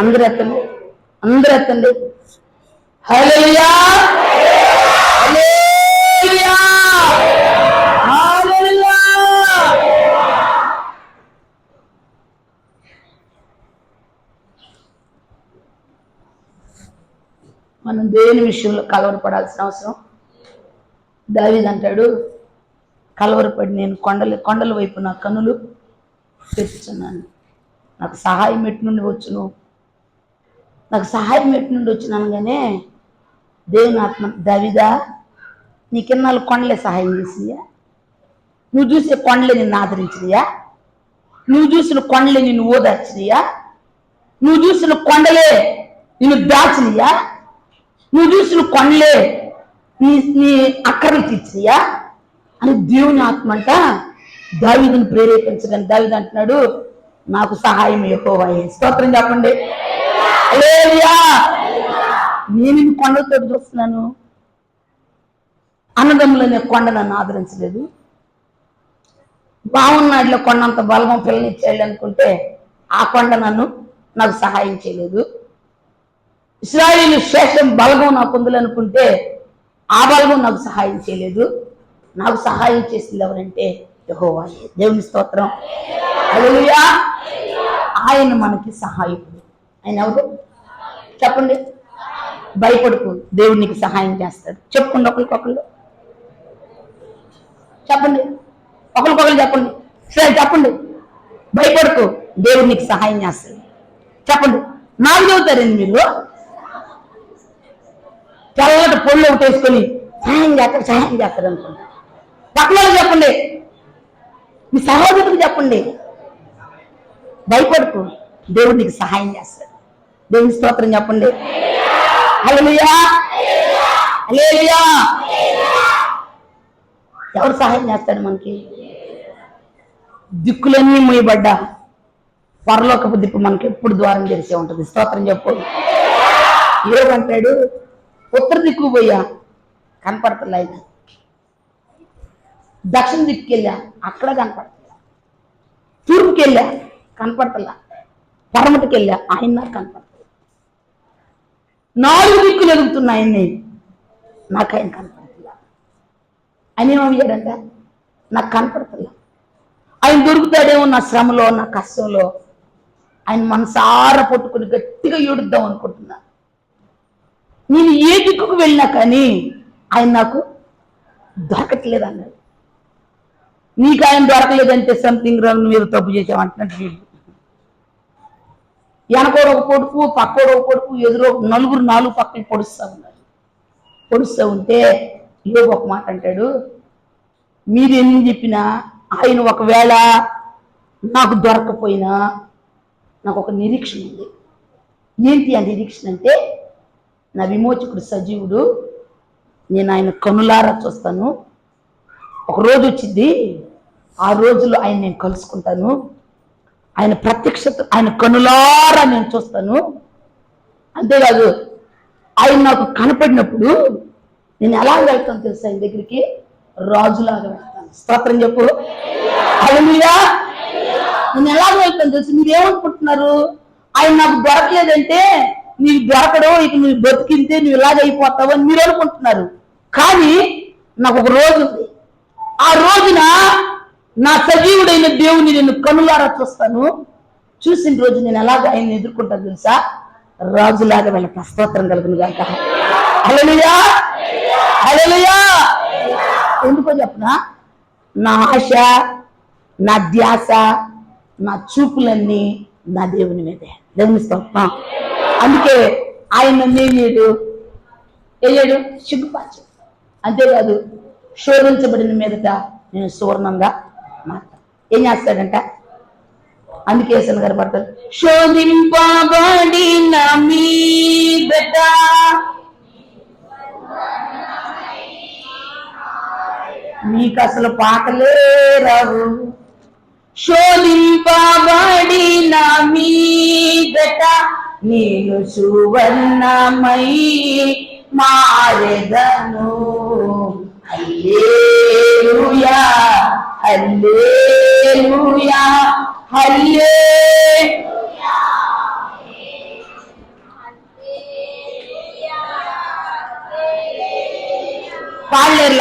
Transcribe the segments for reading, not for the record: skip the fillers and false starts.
అందరూ ఎత్తండి, అందరూ ఎత్తండి. హల్లెలూయా, హల్లెలూయా, హల్లెలూయా. మనం దేని విషయంలో కలవరపడాల్సిన అవసరం? దావీదు అంటాడు, కలవరపడి నేను కొండల వైపు నా కన్నులు తెచ్చుచున్నాను. నాకు సహాయం ఎటు నుండి వచ్చును, నాకు సహాయం ఎటు నుండి వచ్చును అనగానే దేవుని ఆత్మ, దావీదా నీకెన్నాళ్ళు కొండలే సహాయం చేసినాయా? నువ్వు చూసే కొండలే నిన్ను ఆదరించినయా? నువ్వు చూసిన కొండలే నిన్ను ఓదార్చినయా? నువ్వు చూసిన కొండలే నిన్ను దాచినయా? నువ్వు చూసిన కొండలే నీ అక్కర్లు తీర్చినయా అని దేవుని ఆత్మ అంట దావీదుని ప్రేరేపించడానికి. దావీదు అంటున్నాడు, నాకు సహాయం యెహోవాయే. స్తోత్రం చెప్పండి. హల్లెలూయా. నేను ఈ కొండలతో చూస్తున్నాను, అన్నదమ్ములనే కొండ నన్ను ఆదరించలేదు. బాగున్నాడులో కొండంత బలగం పిల్లనిచ్చేయాలి అనుకుంటే ఆ కొండ నాకు సహాయం చేయలేదు. ఇశ్రాయేలు శేషం బలగం నాకు ఉందనుకుంటే ఆ బలగం నాకు సహాయం చేయలేదు. నాకు సహాయం చేసింది ఎవరంటే యెహోవాయే. దేవుని స్తోత్రం. హల్లెలూయా. ఆయన మనకి సహాయకుడు. ఆయన ఎవరు చెప్పండి? భయపడుకు, దేవుడు నీకు సహాయం చేస్తాడు. చెప్పుకోండి ఒకరికొకళ్ళు, చెప్పండి, ఒకరికొకరు చెప్పండి. సరే చెప్పండి, భయపడుకు, దేవుడు నీకు సహాయం చేస్తాడు. చెప్పండి. నాకు చెబుతారండి మీరు, తెల్లటి పొళ్ళు ఒకటి వేసుకొని సహాయం చేస్తారు అనుకుంటా. పక్కన చెప్పండి, మీ సహోదరుడికి చెప్పండి, భయపడుకు, దేవుడు నీకు సహాయం చేస్తాడు. దేవుని స్తోత్రం చెప్పండి. హల్లెలూయా, హల్లెలూయా. ఎవరు సహాయం చేస్తాడు మనకి? దిక్కులన్నీ మూయబడ్డా పరలోకపు దిక్కు మనకి ఎప్పుడు ద్వారం తెరిచే ఉంటుంది. స్తోత్రం చెప్పు. ఏమంటాడు, ఉత్తర దిక్కు పోయా కనపడతలే, ఆయన దక్షిణ దిక్కుకి వెళ్ళా అక్కడ కనపడతలే, తూర్పుకి వెళ్ళా కనపడతలా, పరమటికి వెళ్ళా ఆయన నాకు కనపడతలే. 4 దిక్కులు ఎదుగుతున్నా ఆయన్ని, నాకు ఆయన కనపడతలా. ఆయన ఏమయ్యాడంట, నాకు కనపడతలా. ఆయన దొరుకుతాడేమో నా శ్రమలో, నా కష్టంలో. ఆయన మనసారా పట్టుకుని గట్టిగా ఏడుద్దాం అనుకుంటున్నా. నేను ఏ దిక్కుకు వెళ్ళినా కానీ ఆయన నాకు దొరకట్లేదు అన్నాడు. నీకు ఆయన దొరకలేదంటే సంథింగ్ రాంగ్, మీరు తప్పు చేసామంటున్నట్టు వీళ్ళు. వెనకోడు ఒక పొడుపు, పక్కోడు ఒక పొడుపు, ఎదురు నలుగురు 4 పక్కలు పొడుస్తూ ఉన్నారు. పొడుస్తూ ఉంటే యోబు ఒక మాట అంటాడు, మీరు ఎన్ని చెప్పినా ఆయన ఒకవేళ నాకు దొరకపోయినా నాకు ఒక నిరీక్షణ ఉంది. ఏంటి ఆ నిరీక్షణ అంటే, నా విమోచకుడు సజీవుడు, నేను ఆయన కనులారా చూస్తాను. ఒక రోజు వచ్చింది, ఆ రోజులో ఆయన నేను కలుసుకుంటాను. ఆయన ప్రత్యక్షత, ఆయన కనులారా నేను చూస్తాను. అంతేకాదు, ఆయన నాకు కనపడినప్పుడు నేను ఎలా వెళ్తాను తెలుసా? ఆయన దగ్గరికి రాజులాగా వెళ్తాను. స్తోత్రం చెప్పు. హల్లెలూయా. నేను ఎలాగ వెళ్తాను తెలుసు? మీరు ఏమనుకుంటున్నారు? ఆయన నాకు దొరకలేదంటే నీకు దొరకడు, ఇక నువ్వు బతికింతే నువ్వు ఇలాగ అయిపోతావు అని మీరు అనుకుంటున్నారు. కానీ నాకు ఒక రోజు ఉంది, ఆ రోజున నా సజీవుడైన దేవుని నేను కనులారా చూస్తాను. చూసిన రోజు నేను ఎలాగ ఆయన ఎదుర్కొంటాను తెలుసా? రాజులాగా వెళ్తా. స్తోత్రం కలుగును గాక. హల్లెలూయా, హల్లెలూయా. ఎందుకో చెప్పనా? నా ఆశ, నా ధ్యాస, నా చూపులన్నీ నా దేవుని మీదే. దేవుని స్తోత్రం. అందుకే ఆయన వేయడు సిగ్గుపాచు. అంతేకాదు, శోధించబడిన మీదట నేను సువర్ణంగా మారుతాను. ఏం చేస్తాడంట? అందుకే యేసయ్య గారు పడతారు, శోధింపబడిన మీదట మీకు అసలు పాటలే రావు. శోధింపబడిన మీదట నేను సువర్ణమై మారెదను. హల్లెలూయా, హల్లెలూయా, హల్లెలూయా.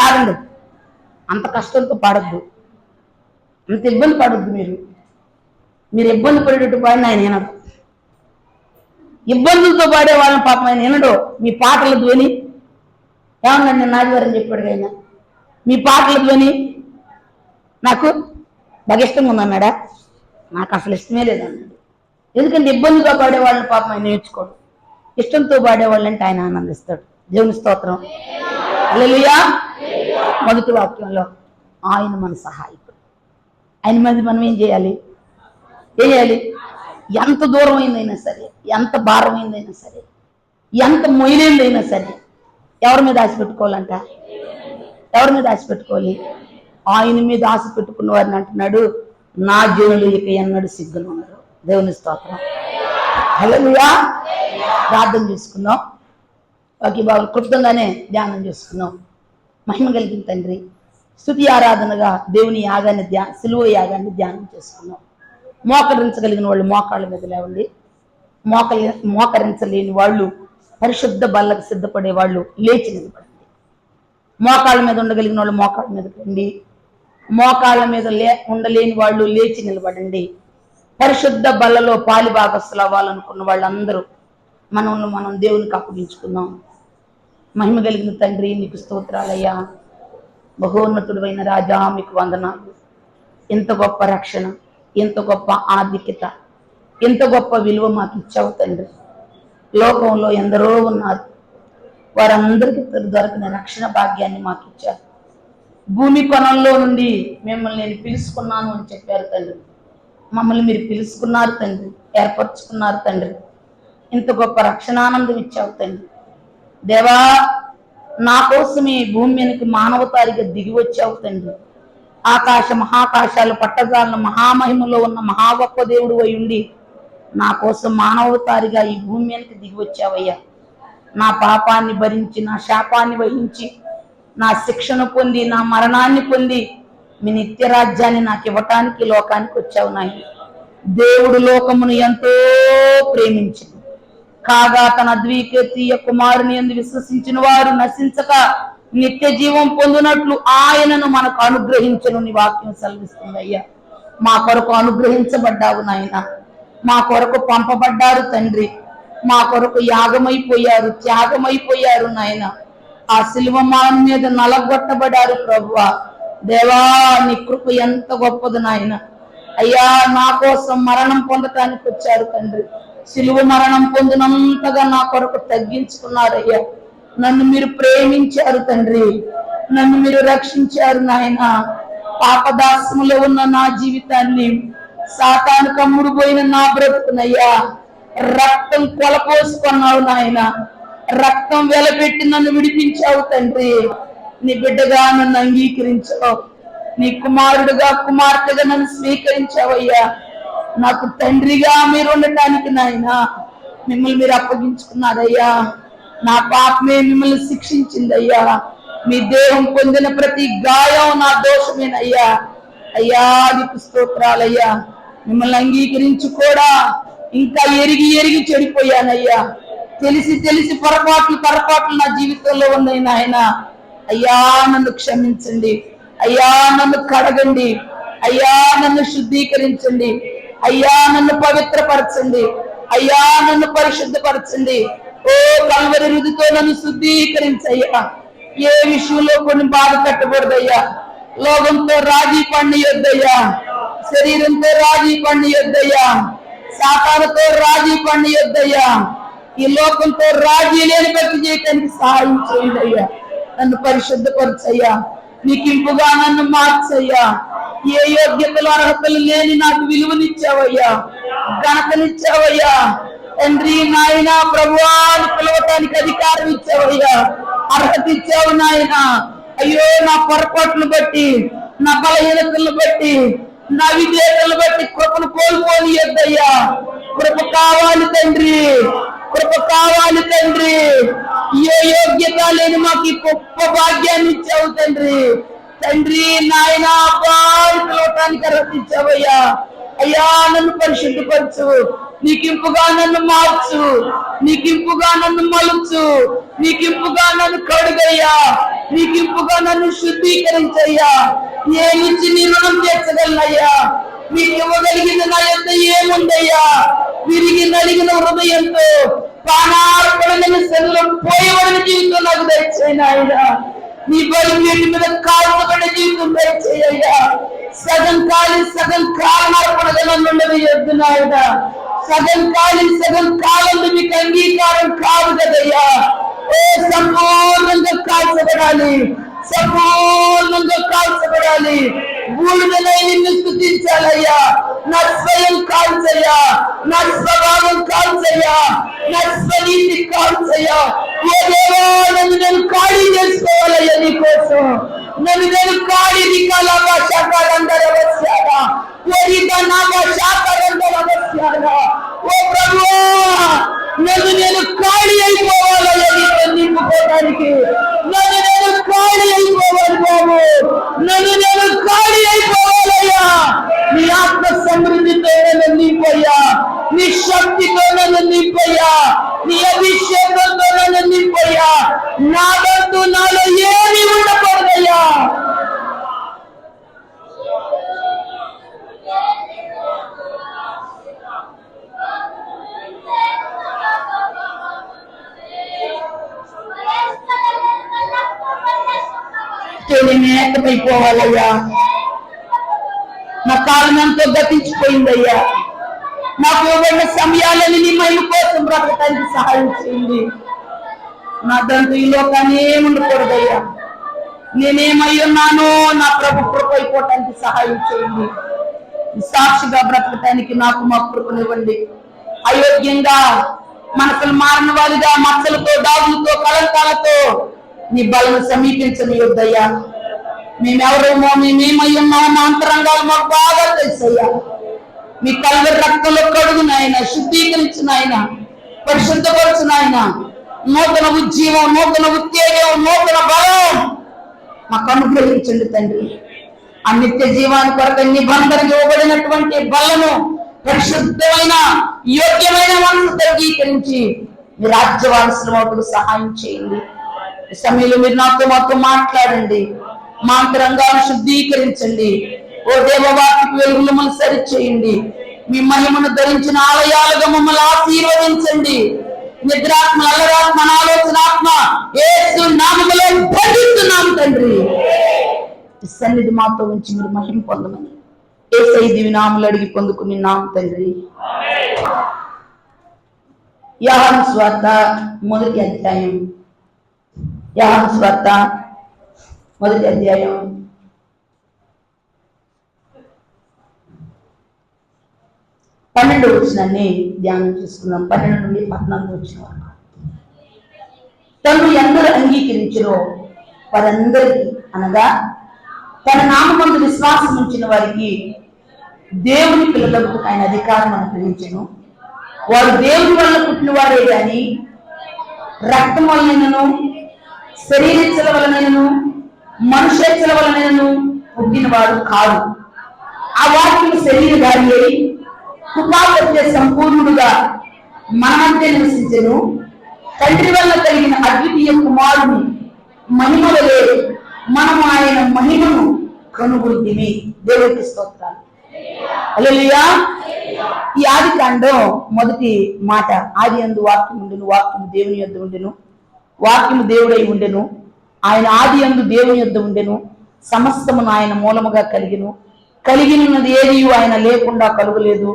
ఆగండి, అంత కష్టంతో పాడద్దు, అంత ఇబ్బంది పడద్దు. మీరు ఇబ్బంది పడేటట్టు పాడిన ఆయన వినడు. ఇబ్బందులతో పాడే వాళ్ళని పాపం ఆయన వినడు. మీ పాటల ధ్వని ఏమన్నా నేను ఆదివారం చెప్పాడు ఆయన, మీ పాటల ధ్వని నాకు బాగా ఇష్టంగా ఉందన్నాడా? నాకు అసలు ఇష్టమే లేదన్నాడు. ఎందుకంటే ఇబ్బందిగా పాడేవాళ్ళని పాపం ఆయన నేర్చుకోడు. ఇష్టంతో పాడేవాళ్ళంటే ఆయన ఆనందిస్తాడు. దేవుని స్తోత్రం. హల్లెలూయా. మొదటి వాక్యంలో ఆయన మన సహాయకుడు. ఆయన మీద మనం ఏం చేయాలి? ఎంత దూరమైందైనా సరే, ఎంత భారమైందైనా సరే, ఎంత మొయిలేందైనా సరే ఎవరి మీద ఆశ పెట్టుకోవాలంట? ఎవరి మీద ఆశ పెట్టుకోవాలి? ఆయన మీద ఆశ పెట్టుకున్న వారిని అంటున్నాడు, నా జనులు ఇక ఎన్నడూ సిగ్గులు ఉన్నారు. దేవుని స్తోత్రం. హల్లెలూయా. ప్రార్థన చేసుకుందాం. వాకి బాగా క్లుప్తంగానే ధ్యానం చేసుకుందాం. మహిమ కలిగిన తండ్రి, స్తుతి ఆరాధనగా దేవుని యాగాన్ని సిలువ యాగాన్ని ధ్యానం చేసుకుందాం. మోకరించగలిగిన వాళ్ళు మోకాళ్ళ మీద లేవండి. మోకరించలేని వాళ్ళు, పరిశుద్ధ బల్లకు సిద్ధపడే వాళ్ళు లేచి నిలబడండి. మోకాళ్ళ మీద ఉండగలిగిన వాళ్ళు మోకాళ్ళ మీద రండి. మోకాళ్ళ మీద ఉండలేని వాళ్ళు లేచి నిలబడండి. పరిశుద్ధ బల్లలో పాలి భాగస్తులు అవ్వాలనుకున్న వాళ్ళందరూ మనం దేవునికి అప్పగించుకుందాం. మహిమ కలిగిన తండ్రి, నీకు స్తోత్రాలయ్యా. బహోన్నతుడైన రాజా, మీకు వందనాలు. ఎంత గొప్ప రక్షణ, ఎంత గొప్ప ఆధిక్యత, ఎంత గొప్ప విలువ మాకు ఇచ్చావు తండ్రి. లోకంలో ఎందరో ఉన్నారు, వారందరికీ దొరికిన రక్షణ భాగ్యాన్ని మాకు ఇచ్చారు. భూమి కొనంలో నుండి మిమ్మల్ని నేను పిలుచుకున్నాను అని చెప్పారు తండ్రి. మమ్మల్ని మీరు పిలుచుకున్నారు తండ్రి, ఏర్పరచుకున్నారు తండ్రి. ఇంత గొప్ప రక్షణానందం ఇచ్చావు తండ్రి. దేవా, నా కోసమే భూమి మీదకి మానవతారిగా దిగి వచ్చావు తండ్రి. ఆకాశ మహాకాశాలు పట్టజాలను మహామహిమలో ఉన్న మహా గొప్ప దేవుడు అయి ఉండి నా కోసం మానవతారిగా ఈ భూమి మీదకి దిగి వచ్చావయ్యా. నా పాపాన్ని భరించి, నా శాపాన్ని వహించి, నా శిక్షను పొంది, నా మరణాన్ని పొంది మీ నిత్య రాజ్యాన్ని నాకు ఇవ్వటానికి లోకానికి వచ్చావు నాయన. దేవుడు లోకమును ఎంతో ప్రేమించింది కాగా తన అద్వితీయ కుమారుని యందు విశ్వసించిన వారు నశించక నిత్య జీవం పొందినట్లు ఆయనను మనకు అనుగ్రహించను నీ వాక్యం సెలవిస్తుంది అయ్యా. మా కొరకు అనుగ్రహించబడ్డావు నాయన, మా కొరకు పంపబడ్డారు తండ్రి, మా కొరకు యాగమైపోయారు, త్యాగమైపోయారు నాయన. ఆ శిలువ మానం మీద నలగొట్టబడారు ప్రభువా. దేవా, నీ కృప ఎంత గొప్పది నాయన. అయ్యా, నా కోసం మరణం పొందటానికి వచ్చారు తండ్రి. శిలువ మరణం పొందినంతగా నా కొరకు తగ్గించుకున్నారయ్యా. నన్ను మీరు ప్రేమించారు తండ్రి, నన్ను మీరు రక్షించారు నాయన. పాపదాసములో ఉన్న నా జీవితాన్ని, సాతాను కమ్ముడు పోయిన నా బ్రతుకునయ్యా రక్తం కొలపోసుకున్నావు నాయన. రక్తం వెలపెట్టి నన్ను విడిపించావు తండ్రి. నీ బిడ్డగా నన్ను అంగీకరించావు, నీ కుమారుడుగా కుమార్తెగా నన్ను స్వీకరించావయ్యా. నాకు తండ్రిగా మీరు ఉండటానికి నాయన మిమ్మల్ని మీరు అప్పగించుకున్నారయ్యా. నా పాపమే మిమ్మల్ని శిక్షించిందయ్యా. మీ దేహం పొందిన ప్రతి గాయం నా దోషమేనయ్యా. అయ్యా, నీకు స్తోత్రాలయ్యా. మిమ్మల్ని అంగీకరించి కూడా ఇంకా ఎరిగి చెడిపోయానయ్యా. తెలిసి పొరపాట్లు నా జీవితంలో ఉన్నాయి నాయన. అయ్యా, నన్ను క్షమించండి. అయ్యా, నన్ను కడగండి. అయ్యా, నన్ను శుద్ధీకరించండి. అయ్యా, నన్ను పవిత్రపరచండి. అయ్యా, నన్ను పరిశుద్ధపరచండి. ఓ కల్వరి రుదితో నన్ను శుద్ధీకరించయ్యా. ఏ విషయంలో కొన్ని బాధ కట్టకూడదయ్యా. లోకంతో రాజీ పండియొద్దయ్యా, శరీరంతో రాజీ పండియొద్దయ్యా, సాతానుతో రాజీ పండియొద్దయ్యా. ఈ లోకంతో రాజీ లేని బట్టి చేయటానికి సహాయం చేయండి అయ్యా. నన్ను పరిశుద్ధపరచయ్యా, నీకింపుగా నన్ను మార్చయ్యా. ఏ యోగ్యతలు అర్హతలు లేని నాకు విలువనిచ్చావయ్యా, ఘనతనిచ్చావయ్యా. తండ్రి, నాయన, ప్రభువాన్ని పిలవటానికి అధికారం ఇచ్చావయ్యా, అర్హత ఇచ్చావు నాయన. అయ్యో, నా పొరపాట్లు బట్టి, నా బలహీనతలను బట్టి, నా విధేయతలను బట్టి కృపను కోల్పోనియద్దయ్యా. కృప కావాలి తండ్రి, కృప కావాలి తండ్రి. ఏ యోగ్యత లేని మాకు ఈ గొప్ప భాగ్యాన్ని ఇచ్చావు తండ్రి. తండ్రి, నాయన, పిలవటానికి అర్హత ఇచ్చావయ్యా. అయ్యా, నన్ను పరిశుద్ధపరచు, నీకింపుగా నన్ను మార్చు, నీకింపుగా నన్ను మలుచు, నీకింపుగా నన్ను కడుగయ్యా, నీకింపుగా నన్ను శుద్ధీకరించయ్యా. ఏమిచ్చి నీ రుణం తీర్చగలనయ్యా? మీకు ఇవ్వగలిగింది నా యొక్క ఏముందయ్యా? విరిగి నలిగిన హృదయంతో ప్రాణార్పణ శరీరం పోయబడిన జీవితం నాకు దయచేయను ఆయన. నీ బలిపీఠం మీద కాల్చబడిన జీవితం దయచేయ్యా. సగం కాలి సగం కాలనార్పణగా నన్ను ఉండవేయొద్దు నాయన. సగం కాలి సగం కాలంలో మీకు అంగీకారం కాదు కదయ్యా. ఓ సంపూర్ణంగా కాల్చబడాలి, సంపూర్ణంగా కాల్చబడాలి. బూడిదలై నిన్ను స్తుతించాలయ్యా. నా స్వయం కాల్చయ్యా, నా స్వభావం కాల్చయ్యా, నా స్వనీతి కాల్చయ్యా. ఏ దేవా, నన్ను నేను ఖాళీ చేసుకోవాలయ్యా నీకోసం. నన్ను నేను ఖాళీ నికాలాగా శాఖారందరవస్యాగా నాగా శాఖారందరవస్యాగా. ఓ ప్రభువా, నన్ను నేను ఖాళీ అయిపోవాలయ్యా నీతో నింపుకోవడానికి. నన్ను నేను ఖాళీ అయిపోవాలి బాబు, నన్ను నేను ఖాళీ అయిపోవాలయ్యా. నీ ఆత్మ సమృద్ధితో నన్ను నింపయ్యా, నీ శక్తితో నన్ను నింపయ్యా, నీ అభిషేకంతో నన్ను నింపయ్యా. నాదంటూ నాలో ఏమీ ఉండకూడదయ్యా. నేను ఏకమైపోవాలయ్యా. నా కాలం ఎంతో గతించిపోయిందయ్యా. నాకు ఇవ్వబడిన సమయాలని నీ మహిమ కోసం బ్రతకడానికి సహాయం చేయండి. నా దంతు ఈ లోకాన్ని ఏముండకూడదయ్యా. నేనేమై ఉన్నానో నా ప్రభు కృప అయిపోవటానికి సహాయం చేయండి. సాక్షిగా బ్రతకటానికి నాకు మా కృపనివ్వండి. అయోగ్యంగా మనసులు మారిన వారిగా మచ్చలతో దాగులతో కలంకాలతో నీ బలను సమీపించని యొద్దయ్యా. మేమెవరేమో మేమేమై ఉన్నామో మా అంతరంగాలు మాకు బాగా తెలుసయ్యా. మీ కల్వరి రక్తంలో కడుగు నాయన, శుద్ధీకరించిన ఆయన, పరిశుద్ధపరచిన ఆయన. నూతన ఉజ్జీవం, నూతన ఉత్తేజం, నూతన బలం మాకు అనుగ్రహించండి తండ్రి. ఆ నిత్య జీవాన్ని కొరకు నిబంధనకి ఇవ్వబడినటువంటి బలను పరిశుద్ధమైన యోగ్యమైన మనసు అంగీకరించి మీ రాజ్యవారసులకు సహాయం చేయండి. ఈ సమయంలో మీరు మాతో మాట్లాడండి. మా అంతరంగాన్ని శుద్ధీకరించండి. ఓ దేవవాక్యపు వెలుగులు మమ్మల్ని సరిచేయండి. మీ మహిమను ధరించిన ఆలయాలుగా మమ్మల్ని ఆశీర్వదించండి. నిద్రాత్మ, అల్లరాత్మ, ఆలోచనాత్మ యేసు నామములో బంధిస్తున్నాం తండ్రి. ఈ సన్నిధి మాతో ఉంచి మీరు మహిమ పొందమని యేసయ్య దివ్య నామములో అడిగి పొందుకున్నాం తండ్రి. యోహాను సువార్త 1వ అధ్యాయం. యోహాను సువార్త 1వ అధ్యాయం 12వ వచనాన్ని ధ్యానం చేసుకున్నాం. 12 నుండి 14 వచనం వరకు. తను ఎందరు అంగీకరించిరో వారందరికీ, అనగా తన నామమందు విశ్వాసం ఉంచిన వారికి దేవుని పిల్లలకు ఆయన అధికారం అనుగ్రహించెను. వారు దేవుని వల్ల పుట్టిన వారే గాని రక్తం వలనను, శరీరచ్చల వలనను, మనుష్యచ్చల వలనను పుట్టిన వారు కాదు. ఆ వాక్యం శరీరధారి అయి కృపాసత్య సంపూర్ణుడుగా మన మధ్య నివసించెను. తండ్రి వల్ల కలిగిన అద్వితీయ కుమారుని మహిమ వలె మనము ఆయన మహిమను కనుగొంటిమి. దేవునికి స్తోత్రాలు. హల్లెలూయా. ఈ ఆది కాండం మొదటి మాట, ఆది యందు వాక్యం ఉండెను, వాక్యము దేవుని యొద్ద ఉండెను, వాక్యము దేవుడై ఉండెను, ఆయన ఆది యందు దేవుని యొద్ద ఉండెను, సమస్తమును ఆయన మూలముగా కలిగిను, కలిగినది ఏది ఆయన లేకుండా కలుగలేదు.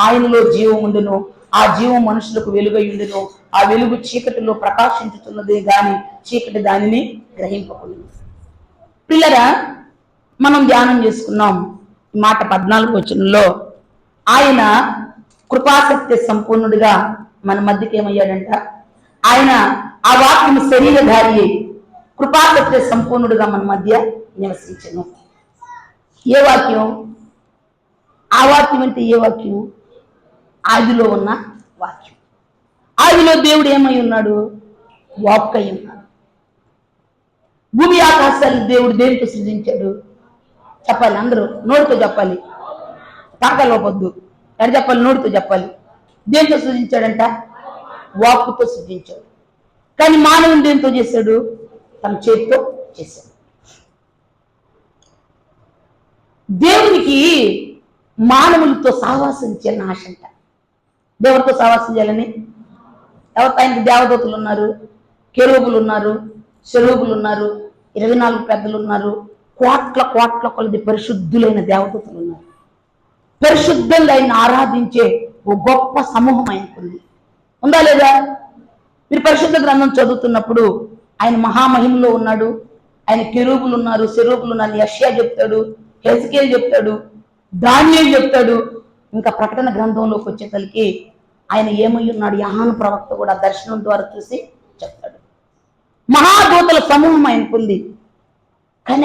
ఆయనలో జీవం ఉండెను, ఆ జీవం మనుషులకు వెలుగై ఉండెను, ఆ వెలుగు చీకటిలో ప్రకాశించుతున్నదే గాని చీకటి దానిని గ్రహింపకూడదు. పిల్లరా, మనం ధ్యానం చేసుకున్నాం ఈ మాట 14వ వచనంలో. ఆయన కృపాసక్తి సంపూర్ణుడిగా మన మధ్యకి ఏమయ్యాడంట? ఆయన ఆ వాక్యం శరీరధారి కృపాసక్తి సంపూర్ణుడిగా మన మధ్య నివసించను. ఏ వాక్యం? ఆ వాక్యం అంటే ఏ వాక్యం? ఆదిలో ఉన్న వాక్యం. ఆదిలో దేవుడు ఏమై ఉన్నాడు? వాక్కై ఉన్నాడు. భూమి ఆకాశాలు దేవుడు దేనితో సృజించాడు? చెప్పాలి, అందరూ నోటితో చెప్పాలి, తాకలోపొద్దు. ఎడ చెప్పాలి? నోటితో చెప్పాలి. దేంతో సృజించాడంట? వాక్కుతో సృజించాడు. కానీ మానవుని దేంతో చేశాడు? తన చేతితో చేశాడు. దేవునికి మానవులతో సహవాసం చేయాలని ఆశ అంట. దేవుడితో సహవాసం చేయాలని. ఎవరు? ఆయనకి దేవదూతలు ఉన్నారు, కెరూబులు ఉన్నారు, శరూబులు ఉన్నారు, 24 పెద్దలు ఉన్నారు, కోట్ల కోట్ల కొలది పరిశుద్ధులైన దేవదూతలు ఉన్నారు. పరిశుద్ధంగా ఆయన ఆరాధించే ఓ గొప్ప సమూహం ఆయనకుంది. ఉందా లేదా? మీరు పరిశుద్ధ గ్రంథం చదువుతున్నప్పుడు ఆయన మహామహిమలో ఉన్నాడు, ఆయన కెరూబులు ఉన్నారు, శరూబులు ఉన్నారు. యెషయా చెప్తాడు, హెజ్కేలు చెప్తాడు, దానియేలు చెప్తాడు. ఇంకా ప్రకటన గ్రంథంలోకి వచ్చేసరికి ఆయన ఏమై ఉన్నాడు? యోహాను ప్రవక్త కూడా దర్శనం ద్వారా చూసి చెప్తాడు. మహాదూతల సమూహం ఆయనకుంది. కానీ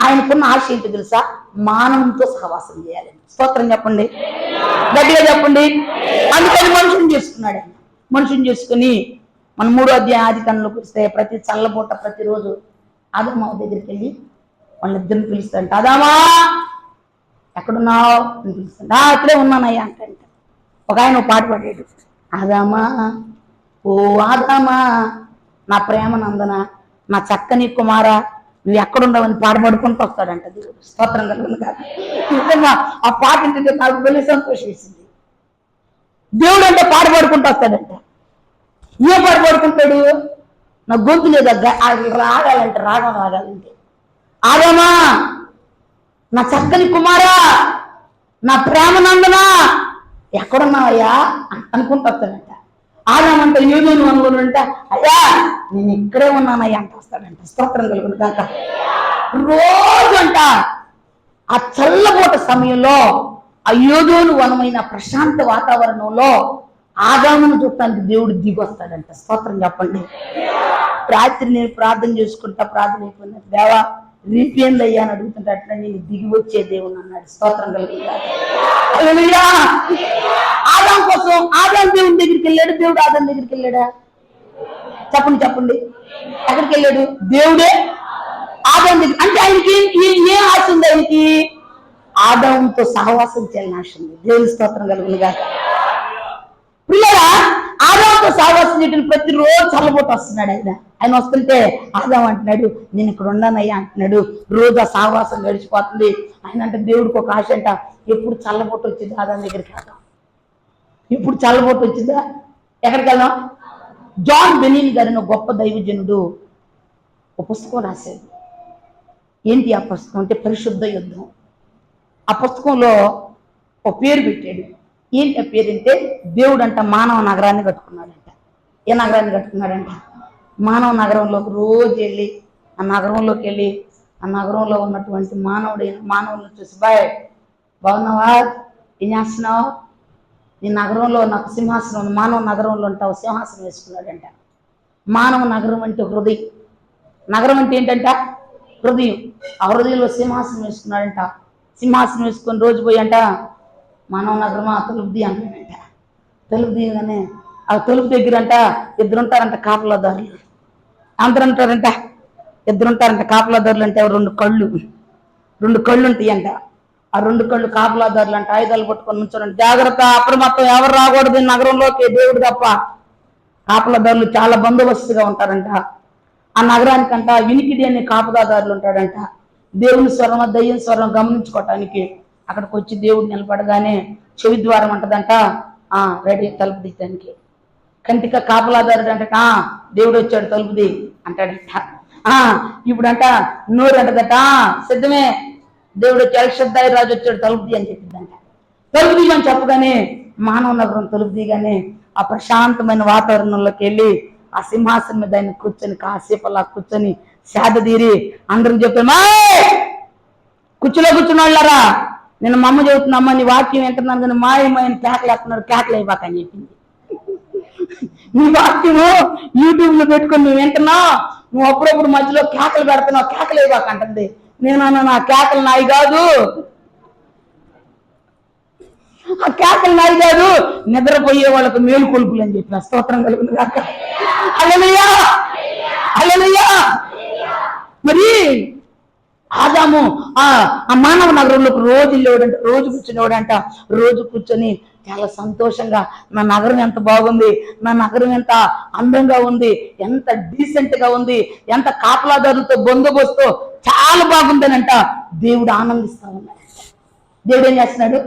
ఆయనకున్న ఆశ ఏంటి తెలుసా? మానవునితో సహవాసం చేయాలి. స్తోత్రం చెప్పండి, గట్టిగా చెప్పండి. అందుకని మనుషుని చేసుకున్నాడు ఆయన. మనుషుని చేసుకుని మన 3వ అధ్యాయం ఆదికాండంలోకి వస్తే ప్రతి చల్లబూట ప్రతిరోజు ఆదాము దగ్గరికి వెళ్ళి వాళ్ళిద్దరిని పిలుస్తాడంట. ఆదామా ఎక్కడున్నావు అని పిలుస్తాడు. అక్కడే ఉన్నానయ్యా అంటే ఒక ఆయన పాట పాడాడు, ఆదామా ఓ ఆదామా నా ప్రేమ నందన నా చక్కని కుమారా నువ్వు ఎక్కడున్నావని పాట పాడుకుంటూ వస్తాడంట దేవుడు. స్తోత్రం కలుగును కాదు. నిజంగా ఆ పాట ఏంటంటే నాకు వెళ్ళి సంతోషం వేసింది. దేవుడు అంటే పాట పాడుకుంటూ వస్తాడంట. ఏ పాట పాడుకుంటాడు? నా గొంతు లేదా రాగాలంటే రాగం రాగాలంటే, ఆదామా నా చక్కని కుమారా నా ప్రేమ నందన ఎక్కడున్నావయ్యా అనుకుంటూ వస్తాడంట. ఆదామంట యూదును అనుకుంటుంట, అయ్యా నేను ఇక్కడే ఉన్నానయ్యా అంట వస్తాడంట. స్తోత్రం కలుగును కాక. రోజు అంట ఆ చల్లబోట సమయంలో ఆ యోధోను వనమైన ప్రశాంత వాతావరణంలో ఆదామును చూడటానికి దేవుడు దిగి వస్తాడంట. స్తోత్రం చెప్పండి. రాత్రి నేను ప్రార్థన చేసుకుంటా, ప్రార్థన అయిపోయిన దేవా రీపేందయ్యా అని అడుగుతుంటే అట్లా నేను దిగి వచ్చే దేవుడు అన్నాడు. స్తోత్రం కలుగును కాక. ఆదాం కోసం ఆదాం దేవుని దగ్గరికి వెళ్ళాడు, దేవుడు ఆదాం దగ్గరికి వెళ్ళాడా? చెప్పండి చెప్పండి. ఎక్కడికి వెళ్ళాడు? దేవుడే ఆదాం దగ్గర. అంటే ఆయనకి ఏ ఆశ ఉంది? ఆయనకి ఆదాంతో సహవాసం చేయాలని ఆశ ఉంది. దేవుని స్తోత్రం కలుగును గాక. పిల్లరా ఆదాంతో సహవాసం చేయడం ప్రతిరోజు చల్లబోటు వస్తున్నాడు ఆయన వస్తుంటే ఆదాం అంటున్నాడు నేను ఇక్కడ ఉన్నానయ్యా అంటున్నాడు. రోజు ఆ సహవాసం గడిచిపోతుంది. ఆయన అంటే దేవుడికి ఒక ఆశ అంట, ఎప్పుడు చల్లబోటు వచ్చింది ఆదాం దగ్గరికి వెళ్దాం. ఇప్పుడు చల్లబోటు వచ్చిందా? ఎక్కడికి వెళ్దాం? జాన్ బెనిన్ గారిని గొప్ప దైవజనుడు ఒక పుస్తకం రాశాడు. ఏంటి ఆ పుస్తకం అంటే పరిశుద్ధ యుద్ధం. ఆ పుస్తకంలో ఒక పేరు పెట్టాడు. ఏంటి ఆ పేరు అంటే దేవుడు అంట మానవ నగరాన్ని కట్టుకున్నాడంట. ఏ నగరాన్ని కట్టుకున్నాడంట? మానవ నగరంలోకి రోజు వెళ్ళి ఆ నగరంలోకి వెళ్ళి ఆ నగరంలో ఉన్నటువంటి మానవులను చూసి బాగున్నావా, ఏం చేస్తున్నావు, నీ నగరంలో నాకు సింహాసనం, మానవ నగరంలో ఉంటావు, సింహాసనం వేసుకున్నాడంట. మానవ నగరం అంటే హృదయం. నగరం అంటే ఏంటంట? హృదయం. ఆ హృదయంలో సింహాసనం వేసుకున్నాడంట. సింహాసనం వేసుకొని రోజు పోయి అంట మానవ నగరమా తలుపుది అంటాడంట. తలుపు దిగానే ఆ తలుపు దగ్గర అంట ఇద్దరుంటారంట కాపలాదారులు. అందరూ ఉంటారంట ఇద్దరుంటారంట కాపలాదారులు. అంటే రెండు కళ్ళు ఉంటాయంట. ఆ 2 కళ్ళు కాపలాదారులు అంటే ఆయుధాలు పట్టుకొని ఉంచారంట. జాగ్రత్త, అప్రమత్తం, ఎవరు రాకూడదు నగరంలోకి దేవుడు తప్ప. కాపలాదారులు చాలా బందోబస్తుగా ఉంటారంట. ఆ నగరానికంట వినికిడి అనే కాపలాదారులు ఉంటాడంట. దేవుని స్వరం దయ్యం స్వరం గమనించుకోవటానికి అక్కడికి వచ్చి దేవుడు నిలబడగానే చెవి ద్వారం అంటదంట రెడీ తలుపు తీయడానికి. కంటిక కాపలాదారుడు అంట దేవుడు వచ్చాడు తలుపుది అంటాడంట. ఇప్పుడు అంట నోరు అంటదట సిద్ధమే దేవుడు వచ్చాడు, శ్రద్ధాయి రాజు వచ్చాడు తలుపుది అని చెప్పిందంట. తలుపు దిగని చెప్పగానే మానవ నగరం తలుపు దిగానే ఆ ప్రశాంతమైన వాతావరణంలోకి వెళ్ళి ఆ సింహాసనం మీద ఆయన కూర్చొని కాసేపు అలా కూర్చొని సేద తీరి అందరం చెప్పామా కుర్చీలో కూర్చున్న వాళ్ళారా, నేను మా అమ్మ చెబుతున్నా అమ్మ నీ వాక్యం వింటున్నాను కానీ మాయమైన కేకలు వేస్తున్నారు, కేకలు అయిపోక అని చెప్పింది. నీ వాక్యము యూట్యూబ్ లో పెట్టుకొని నువ్వు వింటున్నావు, నువ్వు అప్పుడప్పుడు మధ్యలో కేకలు పెడుతున్నావు, కేకలు అయిపోక అంటుంది. నేను నా కేకలు నాయి కాదు, ఆ కేకలు నాయి కాదు, నిద్రపోయే వాళ్ళకు మేలు కొలుపులు అని చెప్పిన. స్తోత్రం కలుగును గాక. హల్లెలూయా హల్లెలూయా. మరి ఆదాము ఆ మానవ నగరంలోకి రోజు వెళ్ళేవాడంట, రోజు కూర్చునేవాడంట. రోజు కూర్చొని చాలా సంతోషంగా నా నగరం ఎంత బాగుంది, నా నగరం ఎంత అందంగా ఉంది, ఎంత డీసెంట్ గా ఉంది, ఎంత కాపలాదారులతో బందోబస్తు చాలా బాగుందనంట దేవుడు ఆనందిస్తా ఉన్నాడు. దేవుడు ఏం చేస్తున్నాడు?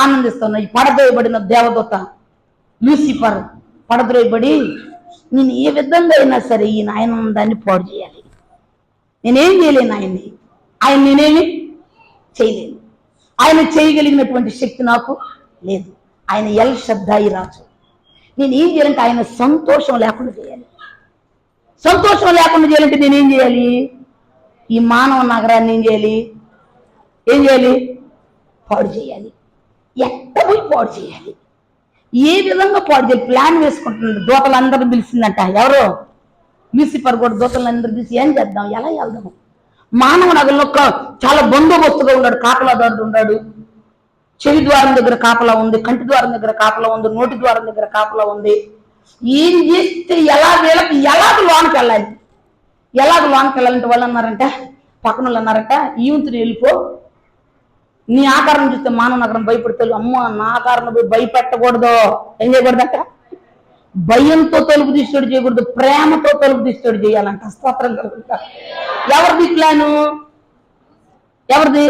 ఆనందిస్తా ఉన్నాడు. ఈ పడద్రోయబడిన దేవదూత లూసిఫర్ పడద్రోయబడి, నేను ఏ విధంగా అయినా సరే ఈ నాయనందాన్ని పాడు చేయాలి, నేనేం చేయలేను ఆయన నేనేమి చేయలేను, ఆయన చేయగలిగినటువంటి శక్తి నాకు లేదు. ఆయన ఎల్ షద్దాయి రాజు. నేను ఏం చేయాలంటే ఆయన సంతోషం లేకుండా చేయాలి. సంతోషం లేకుండా చేయాలంటే నేనేం చేయాలి? ఈ మానవ నగరాన్ని ఏం చేయాలి? పాడు చేయాలి. ఎట్ట పోయి పాడు చేయాలి, ఏ విధంగా పాడు చేయాలి ప్లాన్ వేసుకుంటున్నాడు. దూతలందరూ పిలిచిందంట. ఎవరో లూసిఫర్ కూడా దూతలందరూ పిలిచి ఏం చేద్దాం, ఎలా వెళ్దాము? మానవ నగరంలో చాలా బందోబస్తుగా ఉన్నాడు, కాపలాదారుడు ఉన్నాడు. చెవి ద్వారం దగ్గర కాపలా ఉంది, కంటి ద్వారం దగ్గర కాపలా ఉంది, నోటి ద్వారం దగ్గర కాపలా ఉంది. ఏం చేస్తే ఎలాగ లోనికి వెళ్ళాలి, వెళ్ళాలంటే వాళ్ళు అన్నారంట, పక్కన వాళ్ళు అన్నారంట, ఈవంతుని వెళ్ళిపో, నీ ఆకారం చూస్తే మానవ నగరం భయపడతాడు. అమ్మ నా ఆకారం భయపెట్టకూడదు, ఏం చేయకూడదంట, భయంతో తలుపు తీస్తాడు చేయకూడదు, ప్రేమతో తలుపు తీస్తాడు చేయాలంట. స్తోత్రం కలుగుతా. ఎవరిది ప్లాను? ఎవరిది?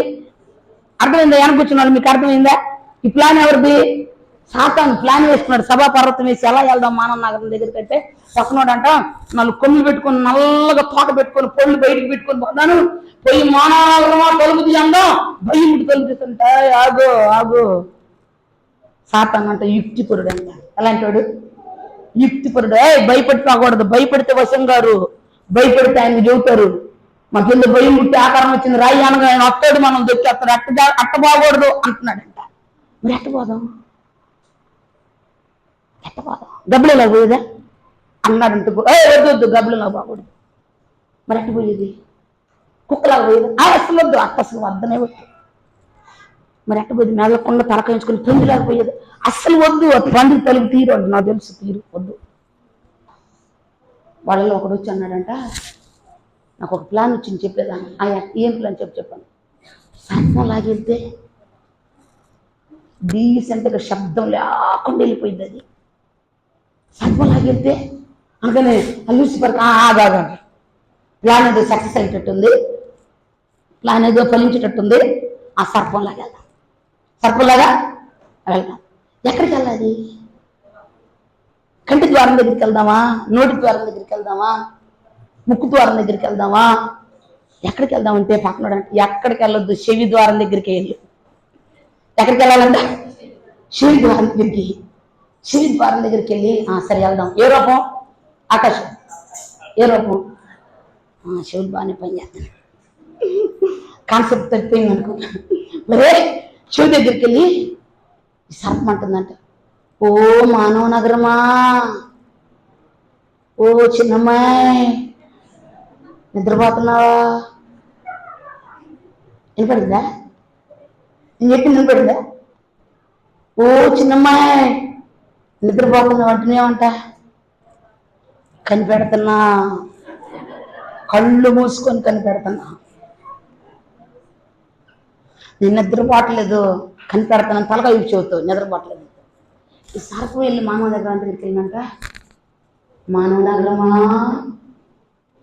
అర్థమైందా? వెనకొచ్చిన మీకు అర్థమైందా? ఈ ప్లాన్ ఎవరిది? సాతాను ప్లాన్ వేసుకున్నాడు. సభా పర్వతం వేసి ఎలా వెళ్దాం మానవ నగరం దగ్గరికి అంటే, పక్కనోడంట 4 కొమ్ములు పెట్టుకొని నల్లగా తోట పెట్టుకొని పళ్ళు బయటికి పెట్టుకొని పోతాను, పోయి మానవ నగరమా తలుపు తీయందాం, భయం తలుపు తీస్తుంటే ఆగు. సాతాను అంట యుక్తిపరుడు అంట. ఎలాంటి వాడు? యుక్తిపరుడు. భయపడిపోకూడదు, భయపడితే వశం గారు, భయపడితే ఆయన చెబుతారు మా కింద భయం పుట్టి ఆకారం వచ్చింది, రాయి అనగా ఆయన వస్తాడు, మనం దొరికేస్తాడు, అట్ట బాగూడదు అంటున్నాడంట. మరి ఎట్ట పోదాం? గబ్బులలో పోయేదా అన్నాడంట. వద్దు గబ్బులలో బాగూడదు. మరి ఎట్ట పోయేది? కుక్కలాగా పోయేది? అసలు వద్దు, అసలు వద్దనే వద్దు. మరి ఎట్ట పోయేది? మెల్లకుండా తలకాయించుకుని పందిలాగా పోయేది? అస్సలు వద్దు. పంది తలుపు తీరు అంట, నాకు తెలుసు, తీరు వద్దు. వాళ్ళలో ఒకడు వచ్చి అన్నాడంట, నాకు ఒక ప్లాన్ వచ్చింది చెప్పేదాన్ని. ఏం ప్లాన్ చెప్పాను. సర్పం లాగెళ్తే డీసెంట్గా శబ్దం లేకుండా వెళ్ళిపోయింది అది. సర్పం లాగెళ్తే అందుకనే లూసిఫర్ ఆగాగండి, ప్లాన్ ఏదో సక్సెస్ అయ్యేటట్టుంది, ప్లాన్ ఏదో ఫలించేటట్టుంది, ఆ సర్పంలాగా వెళ్దాం, సర్పంలాగా వెళ్దాం. ఎక్కడికి వెళ్ళాలి? కంటి ద్వారం దగ్గరికి వెళ్దామా, నోటి ద్వారం దగ్గరికి వెళ్దామా, ముక్కు ద్వారం దగ్గరికి వెళ్దామా? ఎక్కడికి వెళ్దామంటే పక్కన ఎక్కడికి వెళ్ళొద్దు, చెవి ద్వారం దగ్గరికి వెళ్ళి. ఎక్కడికి వెళ్ళాలంట? చెవి ద్వారం దగ్గరికి. చెవి ద్వారం దగ్గరికి వెళ్ళి సరే వెళ్దాం. ఏ రూపం? ఆకాశం. ఏ రూపం? చెవులు బాగానే పనిచేస్తాను, కాన్సెప్ట్ తప్పిపోయింది అనుకో. మరే చెవి దగ్గరికి వెళ్ళి సర్పం అంటుందంట, ఓ మానవ నగరమా, ఓ చిన్నమ్మాయి నిద్రపోతున్నావా? వినపడిందా? నేను చెప్పింది వినపడిందా? ఓ చిన్నమ్మాయి నిద్రపోతున్నావు అంటేనేమంట, కనిపెడుతున్నా, కళ్ళు మూసుకొని కనిపెడుతున్నా, నేను నిద్రపోవట్లేదు, కనిపెడుతున్నాను, తలగా ఇవి చెబుతావు, నిద్రపోవట్లేదు. ఈ సర్పం వెళ్ళి మానవ దగ్గరికి వెళ్ళిందంట, మానవ నగరమా,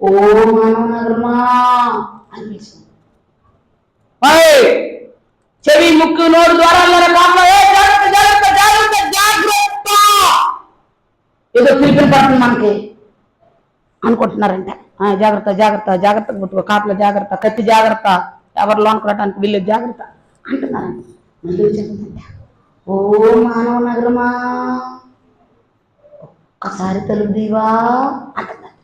ఓ మానవ నగరమా అనిపిస్తుంది. చెవి ముక్కు నోరు ద్వారాల జాగ్రత్త ఏదో పిలిపిన పడుతుంది మనకి అనుకుంటున్నారంట. జాగ్రత్త జాగ్రత్త జాగ్రత్తగా పుట్టుకో, కాపుల జాగ్రత్త, కత్తి జాగ్రత్త, ఎవరు లోనుకోవటానికి వీళ్ళు జాగ్రత్త అంటున్నారంట. మళ్ళీ చెప్తుందంట, ఓ మానవ నగరమా ఒక్కసారి తలుపు దీవా అంటున్నారు.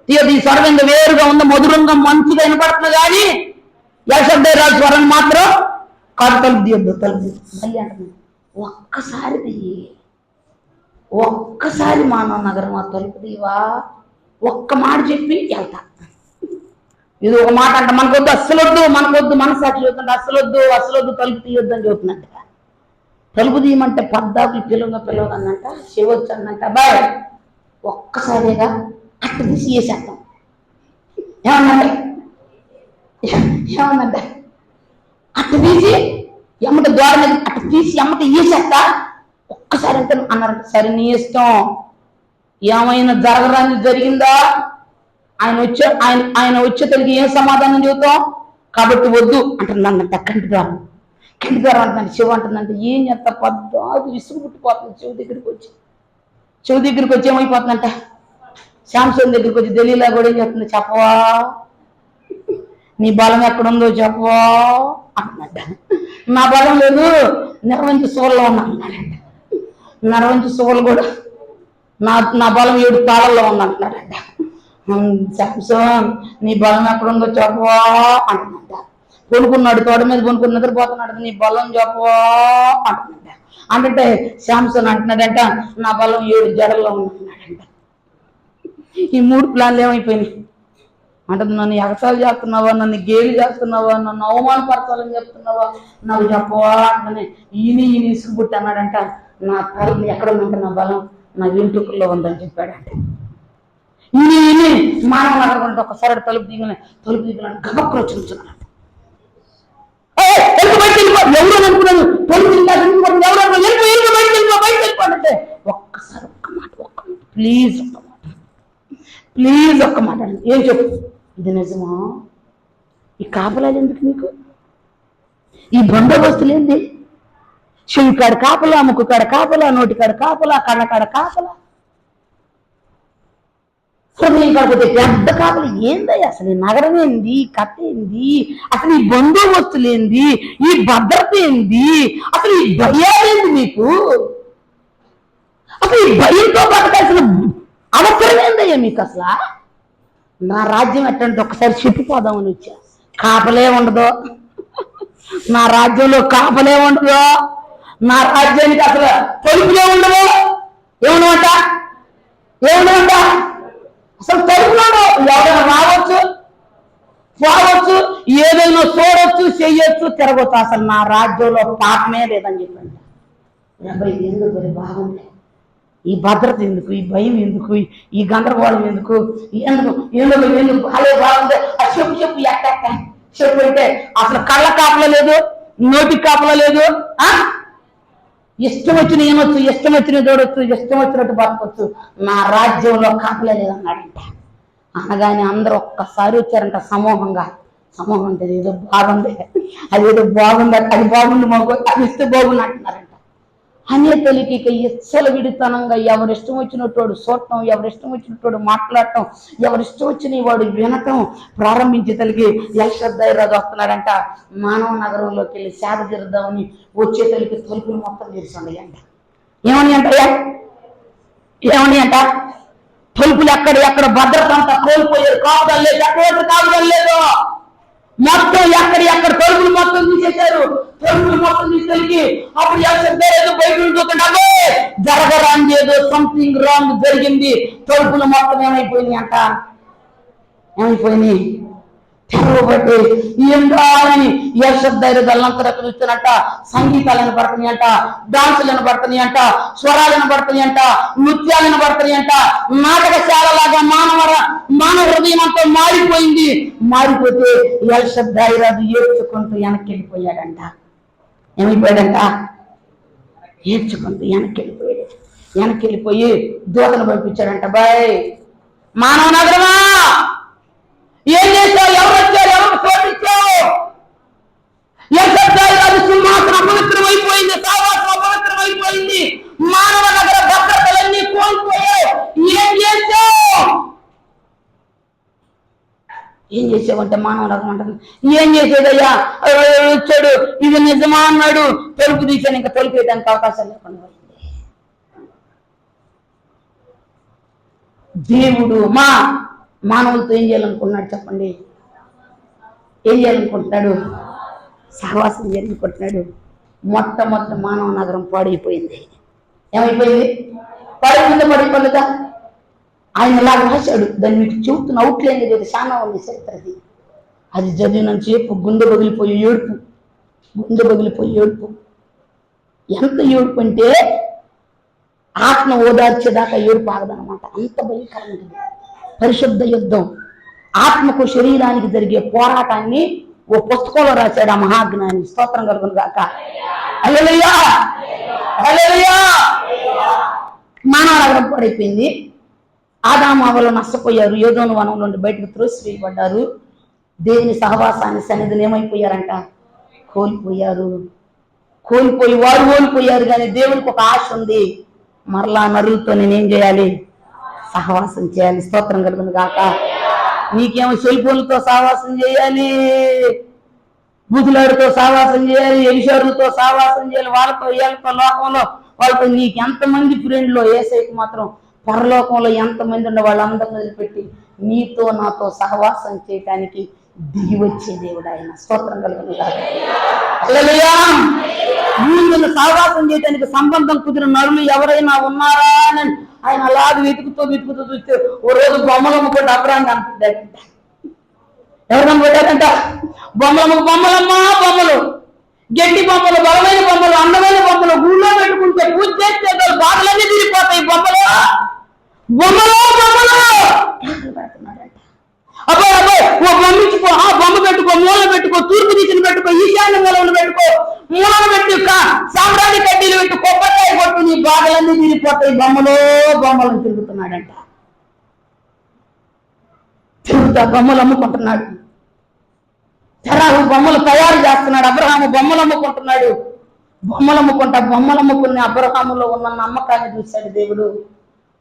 తీయదు ఈ స్వరం ఇంకా వేరుగా ఉంది, మధురంగా మంచిగా వినపడుతుంది, కానీ యశబ్దరాజు స్వరం మాత్రం కాదు. తలుపు తీయద్దు. మళ్ళీ అంటున్నాను, ఒక్కసారి మానవ నగరం తలుపు దీవా, ఒక్క మాట చెప్పి వెళ్తా. ఇది ఒక మాట అంట, మనకొద్దు, మనకొద్దు, మనసాక్షి చూస్తుంటే అస్సలొద్దు తలుపు తీయొద్దు అని చెబుతున్నట్ట. తలుపు తీయమంటే పద్దాకులు పిలవగందంట, చెవొచ్చు అన్నంట. బాయ్ ఒక్కసారిగా అట్ట తీసి వేసేస్తాం. ఏమన్నంటే ఏమన్నంటే అట్ట తీసి ఎమ్మట ద్వారం మీద అట్ట తీసి ఎమ్మట వేసేస్తా ఒక్కసారి అంటే అన్నారంట. సరే నీ ఇష్టం, ఏమైనా జరగరాని జరిగిందా, ఆయన వచ్చే తల్లికి ఏం సమాధానం చెబుతాం, కాబట్టి వద్దు అంటున్నానంట. కంటి ద్వారం అంటుందంటే శివ అంటుందంటే ఏం చేస్తా పద్దాకు విసుగు పుట్టిపోతుంది. చెవి దగ్గరికి వచ్చి ఏమైపోతుందంట, శాంసంగ్ దగ్గరికి వచ్చి ఢిల్లీలో కూడా ఏం చెప్తుంది, చెప్పవా నీ బలం ఎక్కడుందో చెప్పవా అంటున్నట్ట. నా బలం లేదు, నిర్వంచి సూర్లో ఉన్నా అన్నాడంట. నిర్వంచి సూర్లు కూడా నా బలం 7 తాళల్లో ఉందంటున్నాడంట. శాంసంగ్ నీ బలం ఎక్కడుందో చెప్పవా అంటున్నట్ట. కొనుక్కున్నాడు, తోట మీద కొనుక్కుని నిద్రపోతున్నాడు, నీ బలం చెప్పవా అంటున్నట్ట. అంటే శాంసంగ్ అంటున్నాడంట, నా బలం 7 జడల్లో ఉంటున్నాడంట. ఈ 3 ప్లాన్లు ఏమైపోయినాయి అంటే, నన్ను ఎగసాలు చేస్తున్నావా, నన్ను గేలి చేస్తున్నావా, నన్ను అవమానపరచాలని చెప్తున్నావా, నాకు చెప్పవా అంటే ఈయన ఇసుగుబుట్టి అన్నాడంట, నా తల్లి ఎక్కడ ఉందంటే నా బలం నా వెంట్రుకల్లో ఉందని చెప్పాడంట. ఈయన మానవ నగరం ఒకసారి తలుపు దిగులని గబక్కులు వచ్చించున్నాడు. ఎవరు అనుకున్నాను బయట ఒక్కసారి ఒక్క మాట ప్లీజ్ ఒక్క మాట ఏం చెప్పు, ఇది నిజమా, ఈ కాపలాలు ఎందుకు నీకు, ఈ బందోబస్తులు ఏంది, చెవి కాడ కాపలా, ముక్కు కాడ కాపలా, నోటి కాడ కాపలా, కళ్ళ కాడ కాపలా, హృదయం కాకపోతే పెద్ద కాపలు ఏందయ్యా, అసలు ఈ నగరం ఏంది, ఈ కథ ఏంది, అసలు ఈ బందోబస్తులు ఏంది, ఈ భద్రత ఏంది, అసలు ఈ భయాలేంది మీకు, అసలు ఈ భయంతో బతకాల్సిన అవసరం ఏందయ్యా మీకు, అసలు నా రాజ్యం ఎట్టంటే ఒకసారి చెప్పిపోదామని వచ్చా, కాపలే ఉండదు, నా రాజ్యంలో కాపలే ఉండదు, నా రాజ్యానికి అసలు తలుపులే ఉండవు, ఏమన్నమాట అసలు తలుపులో ఎవరైనా రావచ్చు పోవచ్చు, ఏదైనా చూడొచ్చు, చెయ్యొచ్చు, తిరగొచ్చు, అసలు నా రాజ్యంలో పాపమే లేదని చెప్పండి. అబ్బాయి ఎందుకు బాగుంది, ఈ భద్రత ఎందుకు, ఈ భయం ఎందుకు, ఈ గందరగోళం ఎందుకు, ఎందుకు బాగుంది, ఆ చెప్పు చెప్పు అంటే అసలు కళ్ళ కాపల లేదు, నోటికి కాపల లేదు, ఇష్టం వచ్చిన ఏమొచ్చు, ఇష్టం వచ్చిన చూడొచ్చు, ఇష్టం వచ్చినట్టు బతకొచ్చు, నా రాజ్యంలో కాపలే లేదన్నాడంట. అనగానే అందరూ ఒక్కసారి వచ్చారంట సమూహం అంటే ఏదో బాగుంది, అదేదో బాగుంది, అది బాగుంది మాకు, అది ఇస్తే బాగుంది అంటున్నారంట. అనే తల్లికి ఇక ఇచ్చల విడితనంగా ఎవరిష్టం వచ్చినట్టు చూడటం, ఎవరిష్టం వచ్చినట్టు మాట్లాడటం, ఎవరిష్టం వచ్చిన వాడు వినటం ప్రారంభించే తల్లికి ఎల్షద్దైరాజు వస్తున్నాడంట. మానవ నగరంలోకి వెళ్ళి సేద తీరుద్దామని వచ్చే తల్లికి తలుపులు మొత్తం తెరిచి అంట. ఏమని అంట తలుపులు ఎక్కడ భద్రత అంతా కోల్పోయారు, కాపుదలు లేదు, ఎక్కడ కాపుదలు లేదు, మొత్తం ఎక్కడ తలుపులు మొత్తం తీసేశారు. తలుపులు మొత్తం తీసేసరికి అప్పుడు ఏదో బయట చూస్తుంటే జరగరాంది ఏదో సంథింగ్ రాంగ్ జరిగింది. తలుపులు మొత్తం ఏమైపోయినాయి తెరవబట్టి ఏంటని యశద్దైర్యాలంతా చూస్తున్నట్ట. సంగీతాలను పడుతున్నాయి అంట, డాన్సులను పడుతున్నాయి అంట, స్వరాలను పడుతున్నాయి అంట, నృత్యాలను పడుతున్నాయి అంట. నాటకశాలలాగా మానవ హృదయం అంతా మారిపోతే యశద్దైరాజు ఏడ్చుకుంటూ వెనక్కి వెళ్ళిపోయాడంట. ఏమైపోయాడంట, ఏడ్చుకుంటూ వెనక్కి వెళ్ళిపోయి దూతను పంపించాడంట. బాయ్ మానవ నగరమా ఏం చేశావు, ఎవరు వచ్చారు, ఎవరు చోటిచ్చావు, సింహాసనం అపవిత్రమైపోయింది, సావాసం అపవిత్రమైపోయింది, మానవ నగర భద్రతలన్నీ కోల్పోయావు, ఏం చేసావంటే మానవ నగరం అంటుంది. ఏం చేసేదయ్యా, వచ్చాడు, ఇది నిజమా అన్నాడు, తలుపు తీసాను, ఇంకా తలుపు వేయడానికి అవకాశం లేకుండా పోయింది. దేవుడు మానవులతో ఏం చేయాలనుకుంటున్నాడు చెప్పండి, ఏం చేయాలనుకుంటున్నాడు, సహవాసం చేయాలనుకుంటున్నాడు. మొట్టమొదటి మానవ నగరం పాడైపోయింది. ఏమైపోయింది, పడిపోలేదా, ఆయన ఇలా రాశాడు. దాన్ని మీకు చెబుతున్న అవుట్లైన్ లేదు, చాలా ఉంది చరిత్రది. అది చదివినంతసేపు గుండె పగిలిపోయి ఏడుపు. ఎంత ఏడుపు అంటే ఆత్మ ఓదార్చేదాకా ఏడుపు ఆగదనమాట, అంత భయంకరంగా. పరిశుద్ధ యుద్ధం, ఆత్మకు శరీరానికి జరిగే పోరాటాన్ని ఓ పుస్తకంలో రాశాడు ఆ మహాజ్ఞాని. స్తోత్రం కలుగును గాక. హల్లెలూయా, హల్లెలూయా. మానవనగరం పడిపోయింది. ఆదాము అవ్వలు నష్టపోయారు. ఏదోను వనం నుండి బయటకు త్రోసివేయబడ్డారు. దేవుని సహవాసాన్ని సన్నిధిని ఏమైపోయారంట? కోల్పోయారు. వారు కోల్పోయారు. కానీ దేవునికి ఒక ఆశ ఉంది, మరలా నరులతో నేనేం చేయాలి? సహవాసం చేయాలి. స్తోత్రం కలుగును గాక. నీకేమో సెల్ఫోన్లతో సహవాసం చేయాలి, బూతులాడితో సహవాసం చేయాలి, ఎలిషోరులతో సహవాసం చేయాలి, వాళ్ళతో వీళ్ళతో లోకంలో వాళ్ళతో నీకు ఎంతమంది ఫ్రెండ్లో. యేసయ్యకు మాత్రం పరలోకంలో ఎంతమంది ఉండే వాళ్ళందరిని వదిలిపెట్టి నీతో నాతో సహవాసం చేయటానికి దిగి వచ్చే దేవుడు ఆయన. స్తోత్రం కలుగును గాక. హల్లెలూయా. వీళ్ళని సహవాసం చేయడానికి సంబంధం కుదిరిన నరులు ఎవరైనా ఉన్నారా అని ఆయన అలాగే వెతుకుతూ చూస్తే ఓ రోజు బొమ్మలమ్మ కూడా అబ్రాహం కనిపించాడంట. ఎవరు కనిపెట్టారంట? బొమ్మలు, గట్టి బొమ్మలు, బలమైన బొమ్మలు, అందమైన బొమ్మలు, గుళ్ళో పెట్టుకుంటే పూజ చేస్తే బాధలన్నీ తిరిగిపోతాయి. బొమ్మలు అబ్బాయి ఓ బొమ్మించుకో, ఆ బొమ్మ పెట్టుకో, మూల పెట్టుకో, తూర్పు దిశను పెట్టుకో, ఈశాన్య మూలను పెట్టుకో, మూలను పెట్టి సాంబ్రాణి కడ్డీలు పెట్టి కొబ్బరికాయ కొట్టు, నీ బాధలన్నీ తిరిగిపోతాయి. బొమ్మలను తిరుగుతున్నాడంట. బొమ్మలు అమ్ముకుంటున్నాడు. తెరాహు బొమ్మలు తయారు చేస్తున్నాడు. అబ్రహాము బొమ్మలు అమ్ముకుంటున్నాడు. బొమ్మలు అమ్ముకున్న అబ్రహాములో ఉన్న నమ్మకాన్ని చూశాడు దేవుడు.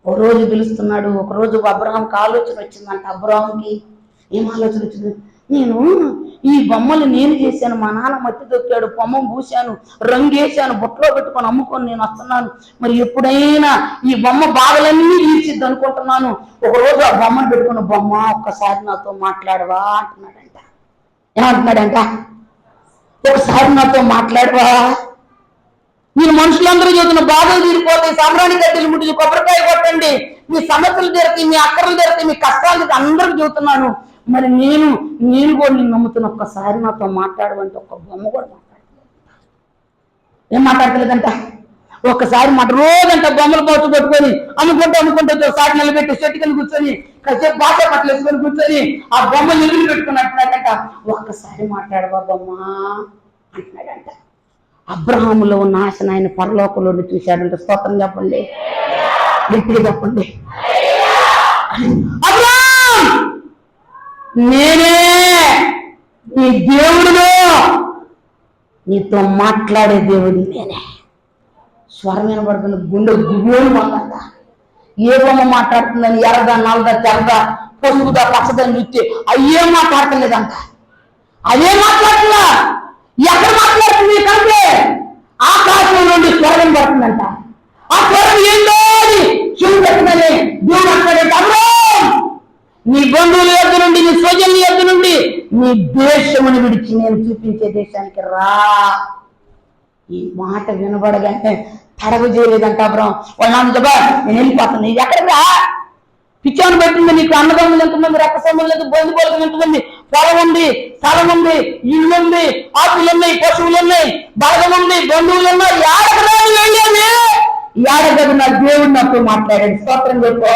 ఓ రోజు పిలుస్తున్నాడు. ఒక రోజు అబ్రహాంకి ఆలోచన వచ్చిందంట. అబ్రహాంకి ఏం ఆలోచన వచ్చింది? నేను ఈ బొమ్మలు నేను చేశాను, మా నాన్న మట్టి దొక్కాడు, బొమ్మ పూసాను, రంగేశాను, బుట్టలో పెట్టుకొని అమ్ముకొని నేను వస్తున్నాను. మరి ఎప్పుడైనా ఈ బొమ్మ బాధలన్నీ తీర్చిద్ది అనుకుంటున్నాను. ఒకరోజు ఆ బొమ్మను పెట్టుకున్న, బొమ్మ ఒక్కసారి నాతో మాట్లాడవా అంటున్నాడంట. ఏమంటున్నాడంట? ఒకసారి నాతో మాట్లాడవా? మీరు మనుషులందరూ చదువుతున్న బాధలు తీరిపోతాయి, సాంబ్రాణి గడ్డలు ముట్టి కొబ్బరికాయ కొట్టండి, మీ సమస్యలు తీరుతాయి, మీ అక్కర్లు తీరుతాయి, మీ కష్టాలు అందరికి చెబుతున్నాను. మరి నేను కూడా నిన్ను నమ్ముతున్న, ఒక్కసారి నాతో మాట్లాడమంటే ఒక్క బొమ్మ కూడా మాట్లాడలేదు. ఏం మాట్లాడలేదంట? ఒక్కసారి రోజంట బొమ్మలు పోతు పట్టుకొని అమ్ముకుంటూ సాటి నిలబెట్టి చెట్టుకని కూర్చొని కాసేపు బాట పట్టలు వేసుకొని కూర్చొని ఆ బొమ్మలు నిలుగులు పెట్టుకుని అంటున్నాడంట. ఒక్కసారి మాట్లాడవా బొమ్మ అంటున్నాడంట. అబ్రహాములో ఉన్న ఆశను ఆయన పరలోకంలో చూశాడంట. స్తోత్రం చెప్పండి, గట్టిగా చెప్పండి. అబ్రహాం, నేనే నీ దేవుడును, నీతో మాట్లాడే దేవుడు నేనే. స్వరం వినబడుతుంది, గుండె గుబోలు మాట్లాడతా. ఏ బొమ్మ మాట్లాడుతుందని ఎర్రదా, నల్లదా, తెల్లదా, పసుపుదా, పచ్చదని చూస్తే అయ్యే మాట్లాడతలేదంట. అదే మాట్లాడుతుందా? ఎక్కడ మాట్లాడుతుంది కంటే ఆకాశం నుండి స్వరం పడుతుందంట. ఆ స్వరం ఏందో అని చెవు పెట్టిందని దేవుడు అంటాడంట. నీ బంధువుల యొద్ద నుండి, నీ స్వజనుల యొద్ద నుండి, నీ దేశమును విడిచి నేను చూపించే దేశానికి రా. ఈ మాట వినబడగానే తడవు చేయలేదంట అబ్రహం. వాళ్ళ నేను వెళ్ళిపోతాను. నీకు ఎక్కడికి రా? పిచ్చాను పెట్టింది నీకు. అన్నదమ్ములు ఎంతమంది, రక్త సంబంధులు, బంధువులు ఎంతమంది, పొలం ఉంది, స్థలం ఉంది, ఇల్లు ఉంది, ఆకులు ఉన్నాయి, పశువులు ఉన్నాయి, బలగం ఉంది, బంధువులు ఉన్నాయి. ఏడగదు నా దేవుడు నాతో మాట్లాడాడు. స్తోత్రం చెప్పు.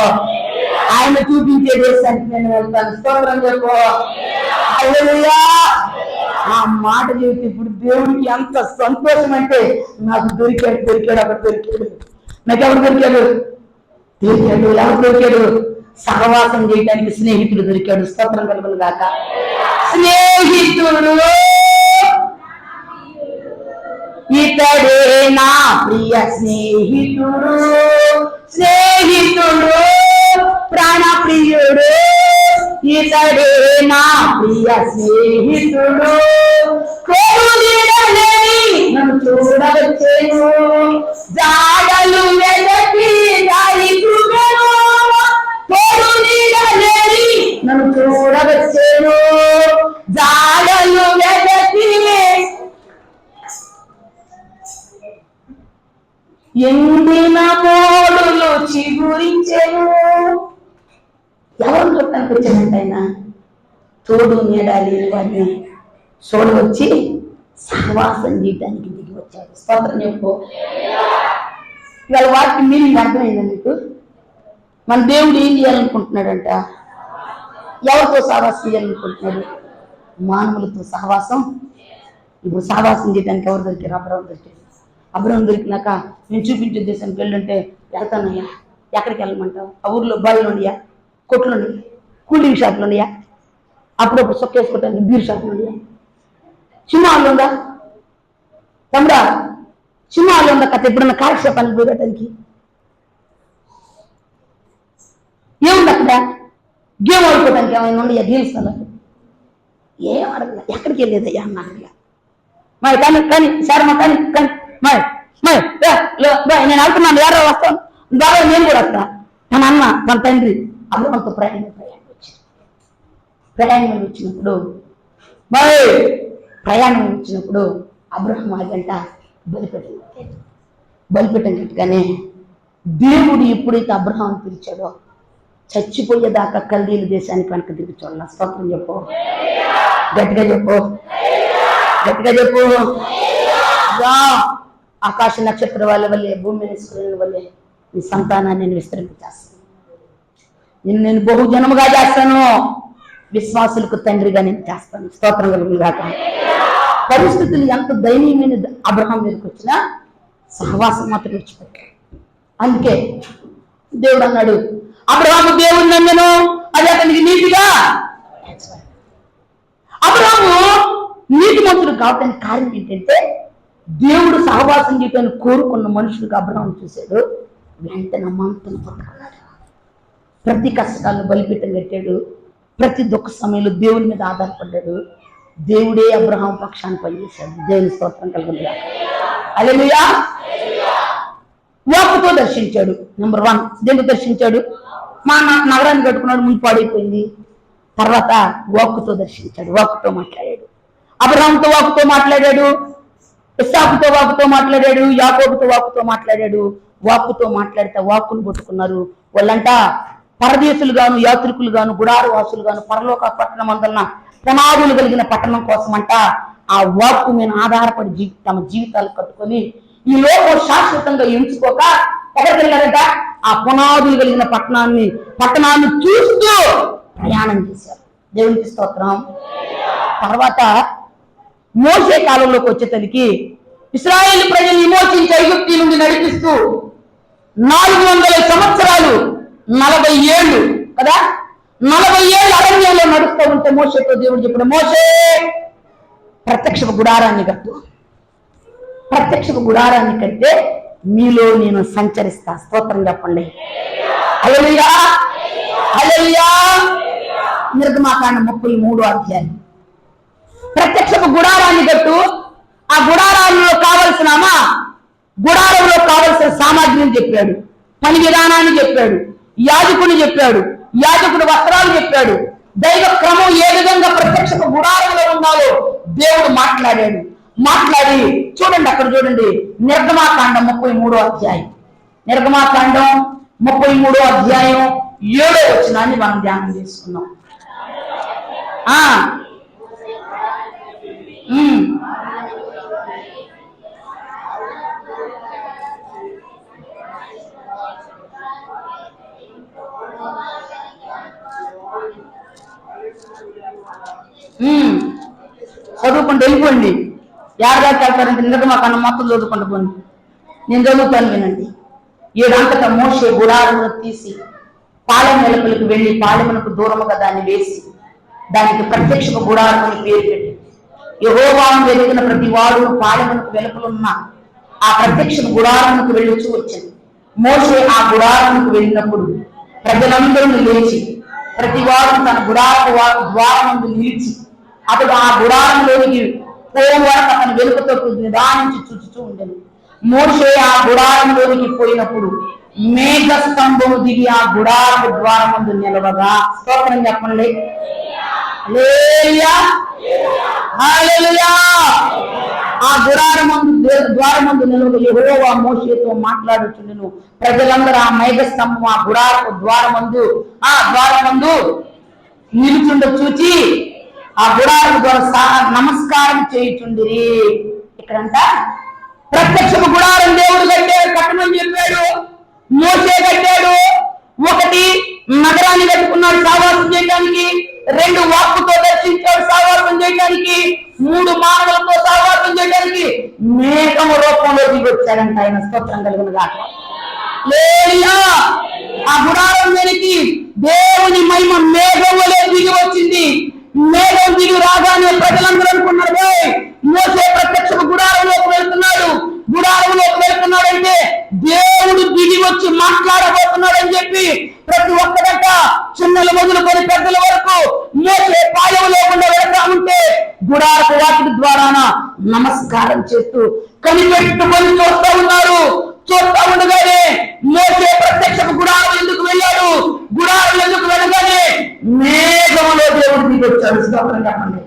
ఆయన చూపించే దేశానికి నేను వెళ్తాను. స్తోత్రం చెప్పు. హల్లెలూయా. ఆ మాట చెబితే ఇప్పుడు దేవుడికి ఎంత సంతోషం అంటే, నాకు దొరికాడు. నాకెవరు దొరికాడు? ఎవరు దొరికాడు? సహవాసం చేయడానికి స్నేహితుడు దొరికాడు. స్తోత్రం కలుగును గాక. స్నేహితుడు ఇతడే నా ప్రియ స్నేహితుడు, ప్రాణ ప్రియుడు, ఇతడే నా ప్రియ స్నేహితుడు. నన్ను చూడవచ్చేను, జాడలు వెదకి దారి చూపెను. నన్ను చూడవచ్చేను, జాడలు వెదకి ఎండిన మోడులు చిగురించెను. ఎవరు చూడటానికి వచ్చానంట ఆయన? తోడు నీడాలి వాడిని చూడవచ్చి సహవాసం చేయడానికి దిగి వచ్చాడు. స్తోత్రం చెప్పు. ఇవాళ వాటికి మీనింగ్ అర్థమైందా మీకు? మన దేవుడు ఏం చేయాలనుకుంటున్నాడంట? ఎవరితో సహవాసం చేయాలనుకుంటున్నాడు? మానవులతో సహవాసం. ఇప్పుడు సహవాసం చేయడానికి ఎవరు దొరికారు? అబ్రహాం దొరికారు. అబ్రహాం దొరికినాక నేను చూపించే దేశానికి వెళ్ళుంటే వెళ్తానయ్యా. ఎక్కడికి వెళ్ళమంటావు? ఆ ఊర్లో బాయిలు ఉన్నాయా? కొట్లు ఉన్నాయా? కూలింగ్ షాపులు ఉన్నాయా? అప్పుడప్పుడు సొక్కేసుకోవటానికి బీర్ షాపులు ఉన్నాయా? సింహాలు ఉందా తమ్ముడా? సింహాలు ఉందా కథ? ఎప్పుడన్నా కాలక్షేపానికి పోయటానికి ఏముంది అక్కడ? గేమ్ ఆడుకోవడానికి ఏమైనా ఉండయా? గేమ్స్ కదా ఏం అడగల. ఎక్కడికి వెళ్ళేదయ్యా అన్న అడగల. మరి కానీ సారమ్మ కానీ నేను వెళ్తున్నాను, ఎవరో వస్తాను, బాగా నేను కూడా వస్తా. తన అన్న తన తండ్రి అబ్రహాంతో ప్రయాణం వచ్చినప్పుడు అబ్రహాం ఆగంట బలిపెట్టం కట్టుగానే దేవుడు ఎప్పుడైతే అబ్రహాం పిలిచాడో చచ్చిపోయేదాకా కల్దీల దేశానికి వెనక తిరిగి చూడాల. స్తోత్రం చెప్పు, గట్టిగా చెప్పు. ఆకాశ నక్షత్ర వాళ్ళ వల్లే, భూమి నిష్కరణ వల్లే నీ సంతానాన్ని నేను విస్తరింపచేస్తాను. నేను బహుజనముగా చేస్తాను, విశ్వాసులకు తండ్రిగా నేను చేస్తాను. స్తోత్రం కలుగుగాక. పరిస్థితులు ఎంత దయనీయమైన అబ్రహాం మీదకి వచ్చినా సహవాసం మాత్రం విడిచిపెట్టాడు. అందుకే దేవుడు అన్నాడు, అబ్రహాము దేవుడు నమ్మను, అది అతనికి నీతిగా. అబ్రహాము నీతిమంతుడు కావటానికి కారణం ఏంటంటే దేవుడు సహవాసం చేయటాన్ని కోరుకున్న మనుషులకు అబ్రహాం చూశాడు. వెంటనే మంతను పట్టుకున్నాడు. ప్రతి కష్టాలను బలిపీఠం కట్టాడు. ప్రతి దుఃఖ సమయంలో దేవుని మీద ఆధారపడ్డాడు. దేవుడే అబ్రహాం పక్షాన్ని పనిచేశాడు. దేవుని స్తోత్రం కలుగుతుందా. హల్లెలూయా. వాక్కుతో దర్శించాడు. నెంబర్ 1 దేవుడు దర్శించాడు. మా నగరాన్ని కట్టుకున్నాడు, ముందు పాడైపోయింది. తర్వాత వాక్కుతో దర్శించాడు, వాక్కుతో మాట్లాడాడు. అబ్రహాంతో వాక్కుతో మాట్లాడాడు, ఇస్సాకుతో వాక్కుతో మాట్లాడాడు, యాకోబుతో వాక్కుతో మాట్లాడాడు. వాక్కుతో మాట్లాడితే వాక్కును పట్టుకున్నారు. వాళ్ళంట పరదేశులు గాను, యాత్రికులు గాను, గుడారు వాసులు గాను, పరలోక పట్టణం అందన్న పునాదులు కలిగిన పట్టణం కోసమంట ఆ వాక్కు మీద ఆధారపడి తమ జీవితాలు కట్టుకొని ఈ లోకం శాశ్వతంగా ఎంచుకోక ఎక్కడికి వెళ్ళారట? ఆ పునాదులు కలిగిన పట్టణాన్ని చూస్తూ ప్రయాణం చేశారు. దేవునికి స్తోత్రం. తర్వాత మోషే కాలంలోకి వచ్చేసరికి ఇశ్రాయేలు ప్రజలు విమోచించి ఐగుప్తు నుండి నడిపిస్తూ 400 సంవత్సరాలు 40 ఏళ్ళు కదా, 40 ఏళ్ళు అరణ్యంలో నడుస్తూ ఉంటే మోషేతో దేవుడు చెప్పాడు, మోషే ప్రత్యక్ష గుడారాన్ని కట్టు. ప్రత్యక్ష గుడారాన్ని కడితే మీలో నేను సంచరిస్తా. స్తోత్రం చెప్పండి. హల్లెలూయా, హల్లెలూయా. నిర్గమాకాండం 33వ అధ్యాయం. ప్రత్యక్ష గుడారాన్ని కట్టు. ఆ గుడారంలో కావలసిన సామాగ్రిని చెప్పాడు, పని విధానాన్ని చెప్పాడు, యాజకుని చెప్పాడు, యాజకుడు వస్త్రాలు చెప్పాడు, దైవ క్రమం ఏ విధంగా ప్రత్యక్ష గుడారంలో ఉండాలో దేవుడు మాట్లాడాడు. మాట్లాడి చూడండి, అక్కడ చూడండి, నిర్గమాకాండం 33వ అధ్యాయం. నిర్గమాకాండం 33వ అధ్యాయం 7వ వచనాన్ని మనం ధ్యానం చేసుకున్నాం. చదువుకుంటూ వెళ్ళిపోండి. యాదాకి వెళ్తారంటే నిర్గమాకాండం మొత్తం చదువుకుంటూ పోండి. నేను చదువుతాను, వినండి. 7 అంతటా మోషే గుడారమును తీసి పాలెం వెలుపలకు వెళ్ళి పాలెమునకు దూరముగా దాన్ని వేసి దానికి ప్రత్యక్ష గుడారముని పేరు పెట్టి యెహోవాను వెతికిన ప్రతి వాడు పాలెమునకు వెలుపలున్న ఆ ప్రత్యక్ష గుడారమునకు వెళ్ళొచ్చు వచ్చింది. మోషే ఆ గుడారమునకు వెళ్ళినప్పుడు ప్రజలందరూ లేచి ప్రతి వాడు తన ద్వారముందు నిలిచి అతడు ఆ గుడారంలోనికి పోవడం వరకు అతని వెలుకతో నిదానించి చూచుతూ ఉండేది. మోషే ఆ గుడారంలోనికి పోయినప్పుడు మేఘ స్తంభము దిగి ఆ గుడారపు ద్వారముందు నిలవగా. స్తోత్రం చెప్పండి. హల్లెలూయా, హల్లెలూయా. ఆ ద్వారమందు నిలవగా యెహోవా మోషేతో మాట్లాడుచుండెను. ప్రజలందరూ ఆ మేఘ స్తంభం ఆ గుడారపు ద్వారమందు నిలుచుండ చూచి ఆ గుడారపు ద్వారా నమస్కారం చేయుచుండిరి. ఇక్కడంట ప్రత్యక్ష గుడారం దేవుడు కట్టమని చెప్పాడు, మోషే కట్టాడు. ఒకటి నగరాన్ని కట్టుకున్నాడు సహవాసం చేయడానికి, చేయడానికి, 3 మానవులతో సహవాసం చేయడానికి మేఘము రూపంలో దిగి వచ్చాడంట ఆయన. స్తోత్రం కలుగును గాక. హల్లెలూయా. ఆ గుడారం వెనక్కి దేవుని మహిమ మేఘంలో దిగి వచ్చింది. మేఘం దిగి రాగానే ప్రజలందరూ అనుకున్నారు, మోసే ప్రత్యక్ష గుడారంలోకి వెళ్తున్నాడు. గుడారంలోకి వెళ్తున్నాడంటే దేవుడు దిగి వచ్చి మాట్లాడబోతున్నాడని చెప్పి ప్రతి ఒక్కరంట, చిన్నలు మొదలుకొని పెద్దల వరకు మోసే పాయం లేకుండా వెళ్తా ఉంటే గుడారపు వాటి ద్వారాన నమస్కారం చేస్తూ కనిపెట్టుకొని చూస్తూ ఉన్నారు. చూస్తూ ఉండగానే మోసే ప్రత్యక్ష గుడారం ఎందుకు వెళ్ళాడు, గుడారం ఎందుకు వెళ్ళగానే మేఘంలో దేవుడు దిగి వచ్చాడు. స్తోత్రం చెప్పండి,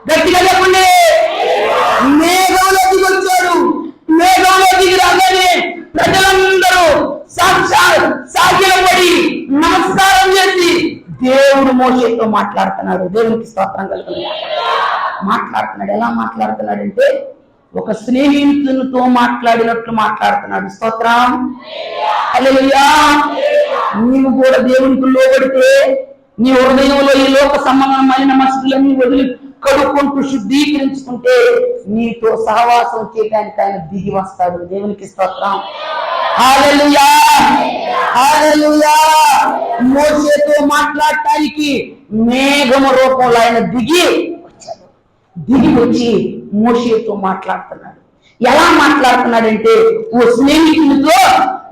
గట్టిగా చెప్పండి. మేఘంలో దిగి వచ్చాడు. మేఘంలో దిగి రాగానే ప్రజలందరూ సాగిలపడి నమస్కారం చేసి దేవుడు మోషేతో మాట్లాడుతున్నాడు. దేవునికి స్తోత్రం కలుగుతుంది. మాట్లాడుతున్నాడు. ఎలా మాట్లాడుతున్నాడంటే ఒక స్నేహితునితో మాట్లాడినట్లు మాట్లాడుతున్నాడు. స్తోత్రం. హల్లెలూయా. నీవు కూడా దేవునికి లోబడితే నీ హృదయంలో ఈ లోక సంబంధమైన మనుషులన్నీ వదిలి కడుక్కుంటూ శుద్ధీకరించుకుంటే నీతో సహవాసం చేయడానికి ఆయన దిగి వస్తాడు. దేవునికి స్తోత్రం. హల్లెలూయా. హల్లెలూయా. మోషేతో మాట్లాడటానికి మేఘము రూపంలో ఆయన దిగి వచ్చాడు. దిగి వచ్చి మోషేతో మాట్లాడుతున్నాడు. ఎలా మాట్లాడుతున్నాడంటే ఓ స్నేహితునితో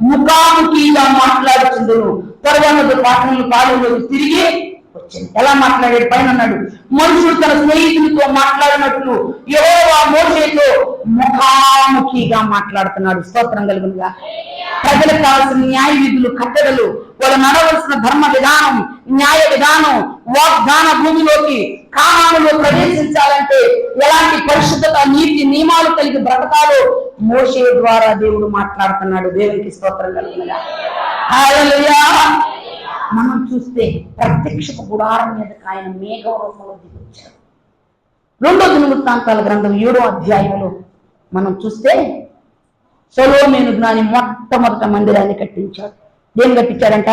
ముఖాముఖిగా మాట్లాడుతుండను. తర్వాత పాఠంలో పాలనలో తిరిగి వచ్చింది. ఎలా మాట్లాడాడు? పైన అన్నాడు, మనుషుడు తన స్నేహితునితో మాట్లాడినట్లు యెహోవా మోషేతో ముఖాముఖిగా మాట్లాడుతున్నాడు. స్తోత్రం కలుగునుగా. ప్రజలకు కావాల్సిన న్యాయ విధులు, కట్టడలు, వాళ్ళు నడవలసిన ధర్మ విధానం, న్యాయ విధానం, వాగ్దాన భూమిలోకి కానానులో ప్రవేశించాలంటే ఎలాంటి పరిశుద్ధత, నీతి, నియమాలు కలిగి బ్రతకాలో మోషే ద్వారా దేవుడు మాట్లాడుతున్నాడు. దేవునికి స్తోత్రం కలుగునుగా. హల్లెలూయా. మనం చూస్తే ప్రత్యక్ష గుడారం మీదకి ఆయన మేఘ రూపంలో దిగి వచ్చాడు. 2వ దినవృత్తాంతాల గ్రంథం 7వ అధ్యాయంలో మనం చూస్తే సొలొమోను జ్ఞాని మొట్టమొదట మందిరాన్ని కట్టించాడు. ఏం కట్టించాడంట?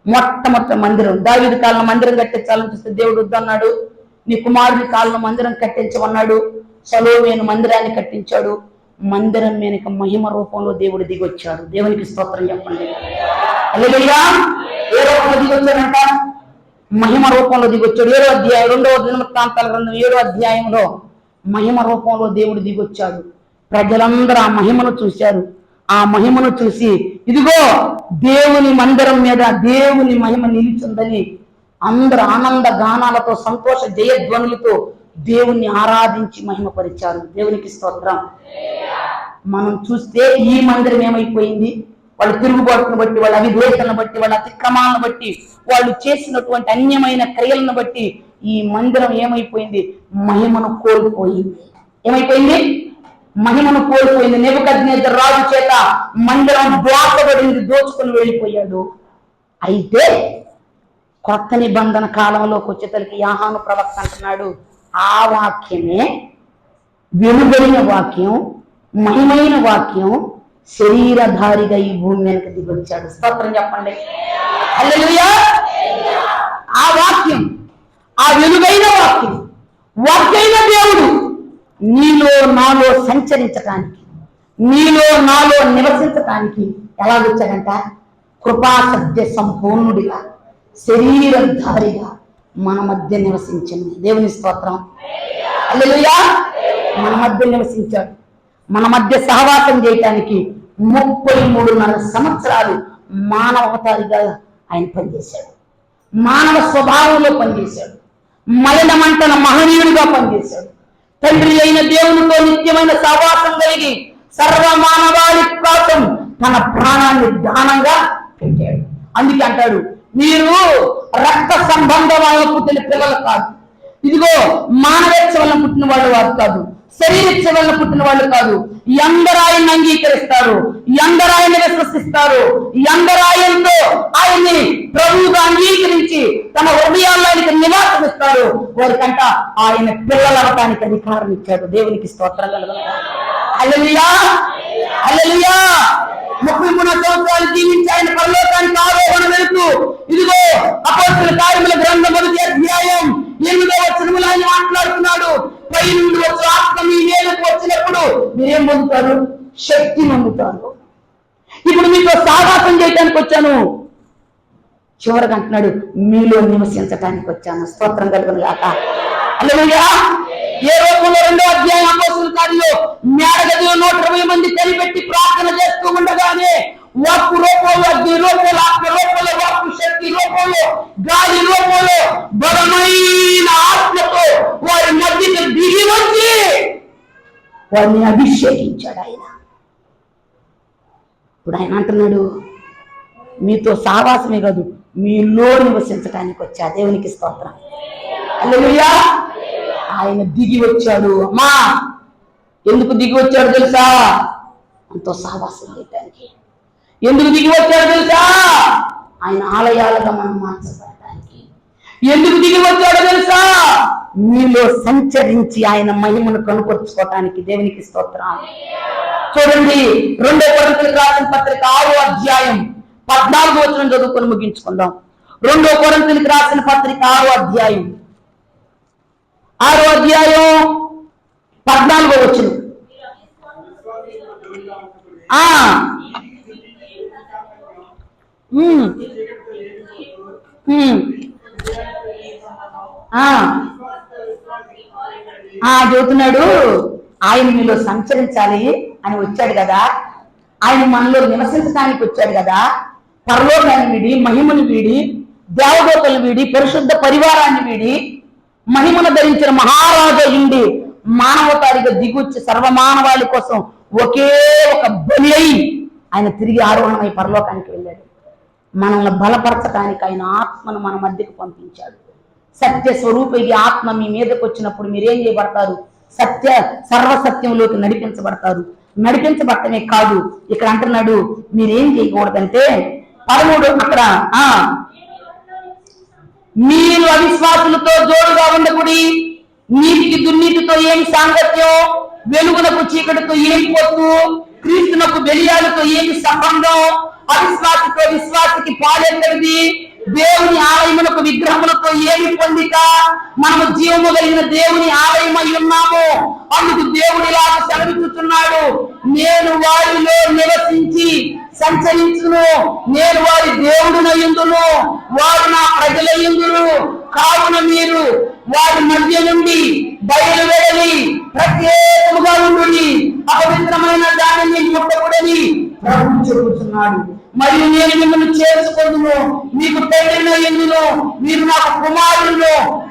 మొట్టమొదట మందిరం. దావీదు కాలంలో మందిరం కట్టించాలని చూస్తే దేవుడు వద్దన్నాడు. నీ కుమారుడి కాలంలో మందిరం కట్టించమన్నాడు. సొలొమోను మందిరాన్ని కట్టించాడు. మందిరం మీదకి మహిమ రూపంలో దేవుడు దిగొచ్చాడు. దేవునికి స్తోత్రం చెప్పండి. హల్లెలూయా. ఏ రూపంలో దిగొచ్చాడంట? మహిమ రూపంలో దిగొచ్చాడు. 7వ అధ్యాయం 2వ దినవృత్తాంతాల గ్రంథం 7వ అధ్యాయంలో మహిమ రూపంలో దేవుడు దిగొచ్చాడు. ప్రజలందరూ ఆ మహిమను చూశారు. ఆ మహిమను చూసి ఇదిగో దేవుని మందిరం మీద దేవుని మహిమ నిలిచిందని అందరూ ఆనంద గానాలతో, సంతోష జయధ్వనులతో దేవుణ్ణి ఆరాధించి మహిమపరిచారు. దేవునికి స్తోత్రం. మనం చూస్తే ఈ మందిరం ఏమైపోయింది? వాళ్ళు తిరుగుబాటును బట్టి, వాళ్ళ అవిధేయతలను బట్టి, వాళ్ళ అతిక్రమాలను బట్టి, వాళ్ళు చేసినటువంటి అన్యమైన క్రియలను బట్టి ఈ మందిరం ఏమైపోయింది? మహిమను కోల్పోయింది. ఏమైపోయింది? మహిమను కోల్పోయింది. నెబుకద్నెజరు రాజు చేత మందిరం దోచబడింది, దోచుకుని వెళ్ళిపోయాడు. అయితే కొత్త నిబంధన కాలంలోకి వచ్చేసరికి యోహాను ప్రవక్త అంటున్నాడు, ఆ వాక్యమే, వెలువడిన వాక్యం, మహిమైన వాక్యం శరీరధారిగా ఈ భూమి వెనక దిగొచ్చాడు. స్తోత్రం చెప్పండి. హల్లెలూయా. ఆ వాక్యం, ఆ వెలుగైన వాక్యం, వాక్యైన దేవుడు నీలో నాలో సంచరించడానికి, నీలో నాలో నివసించడానికి ఎలా వచ్చాడంట? కృపా సత్య సంపూర్ణుడిగా, శరీరధారిగా మన మధ్య నివసించింది. దేవుని స్తోత్రం. హల్లెలూయా. మన మధ్య నివసించాడు. మన మధ్య సహవాసం చేయటానికి 33.5 సంవత్సరాలు మానవ అవతారిగా ఆయన పనిచేశాడు. మానవ స్వభావంలో పనిచేశాడు. మలినమంటన మహనీయుడిగా పనిచేశాడు. తండ్రి అయిన దేవునితో నిత్యమైన సహవాసం కలిగి సర్వమానవాళి కోసం తన ప్రాణాన్ని దానంగా పెట్టాడు. అందుకే అంటాడు, మీరు రక్త సంబంధం వల్ల పుట్టిన పిల్లలు కాదు, ఇదిగో మానవేచ్ఛ వల్ల పుట్టిన వాళ్ళు వారు కాదు, శరీరేచ్ఛ వల్ల పుట్టిన వాళ్ళు కాదు. అందరూ ఆయన్ని అంగీకరిస్తారు, అందరూ ఆయన్ని విశ్వసిస్తారు, అందరూ ఆయనతో ఆయన్ని ప్రభువుగా అంగీకరించి తమ హృదయాల్లో ఆయనకి నివాసం ఇస్తారు. వారికంట ఆయన పిల్లలు అవటానికి అధికారం ఇచ్చాడు. దేవునికి స్తోత్రం కలుగునుగా. హల్లెలూయా. హల్లెలూయా. 33 సంవత్సరాలు జీవించి ఆయన పరలోకానికి ఆరోహణ వెళుతూ ఇదిగో అపోస్తలుల కార్యముల గ్రంథం 1వ అధ్యాయం 8వ వచనములో ఆయన మాట్లాడుతున్నాడు, పై నుండి వచ్చే ఆత్మ మీ మీదకు వచ్చినప్పుడు మీరేం పొందుతారు? శక్తి పొందుతారు. ఇప్పుడు మీతో సావాసం చేయడానికి వచ్చాను, చివరికి అంటున్నాడు మీలో నివసించటానికి వచ్చాను. స్తోత్రం కలుగును గాక. హల్లెలూయా. ఏ రూపంలో 2వ అధ్యాయం అపోస్తలుల కార్యాల్లో మేడగదిలో 120 మంది కనిపెట్టి ప్రార్థన చేస్తూ ఉండగానే వాక్కు రూపంలో, అగ్ని రూపంలో, ఆత్మ రూపంలో, వాక్కు శక్తి రూపంలో, గాలి రూపంలో, బలమైన ఆత్మతో వారి మధ్యకి దిగి వచ్చి వారిని అభిషేకించాడు ఆయన. ఇప్పుడు ఆయన అంటున్నాడు మీతో సావాసమే కాదు, మీలో నివసించడానికి వచ్చా. దేవునికి స్తోత్రం. హల్లెలూయా. ఆయన దిగి వచ్చాడు. అమ్మా, ఎందుకు దిగి వచ్చాడు తెలుసా? అంతో సావాసం చేయడానికి. ఎందుకు దిగి వచ్చాడు తెలుసా? ఆయన ఆలయాలుగా మనం మార్చబడటానికి. ఎందుకు దిగి వచ్చాడో తెలుసా? మీలో సంచరించి ఆయన మహిమను కనుపరుచుకోవటానికి. దేవునికి స్తోత్రం. చూడండి, 2వ కొరింథీయులకు రాసిన పత్రిక 6వ అధ్యాయం 14వ వచనం చదువుకొని ముగించుకుందాం. 2వ కొరింథీయులకు రాసిన పత్రిక 6వ అధ్యాయం 14వ వచనం. చదువుతున్నాడు, ఆయన మీలో సంచరించాలి అని వచ్చాడు కదా, ఆయన మనలో నివసించడానికి వచ్చాడు కదా. పరలోకాన్ని వీడి, మహిమను వీడి, దేవదూతలు వీడి, పరిశుద్ధ పరివారాన్ని వీడి, మహిమను ధరించిన మహారాజు ఉండి మానవతారిగా దిగుచ్చి సర్వమానవాళి కోసం ఒకే ఒక బలి అయి ఆయన తిరిగి ఆరోహణమై పరలోకానికి వెళ్ళాడు. మనల్ని బలపరచడానికి ఆయన ఆత్మను మన మధ్యకు పంపించాడు. సత్య స్వరూపికి ఆత్మ మీ మీదకి వచ్చినప్పుడు మీరేం చేయబడతారు? సర్వసత్యంలోకి నడిపించబడతారు. నడిపించబడటమే కాదు, ఇక్కడ అంటున్నాడు మీరేం చేయకూడదంటే 13 అక్కడ మీరు అవిశ్వాసులతో జోడుగా ఉండకుడి, నీతికి దుర్నీతితో ఏమి సాంగత్యం, వెలుగునకు చీకటితో ఏమి పొత్తు, క్రీస్తునకు బెలియాలతో ఏమి సంబంధం, అవిశ్వాసితో విశ్వాసికి పాలెక్కడిది, దేవుని ఆలయమునకు విగ్రహములతో ఏమి పొందిక, మనము జీవము కలిగిన దేవుని ఆలయమై ఉన్నాము. అందుకు దేవుడు ఇలాగ సెలవిస్తున్నాడు, నేను వారిలో నివసించి సంచరించును, నేను వారి దేవుడునయుందును, వారు నా ప్రజలయుందురు. కావున మీరు వారి మధ్య నుండి బయలువెళ్ళి ప్రత్యేకముగా ఉండుడి, అపవిత్రమైన దానిని ముట్టకూడని ప్రభువు చెబుతున్నాడు. మరియు నేను మిమ్మల్ని చేసుకొందును, మీకు తండ్రినయుందును, మీరు నాకు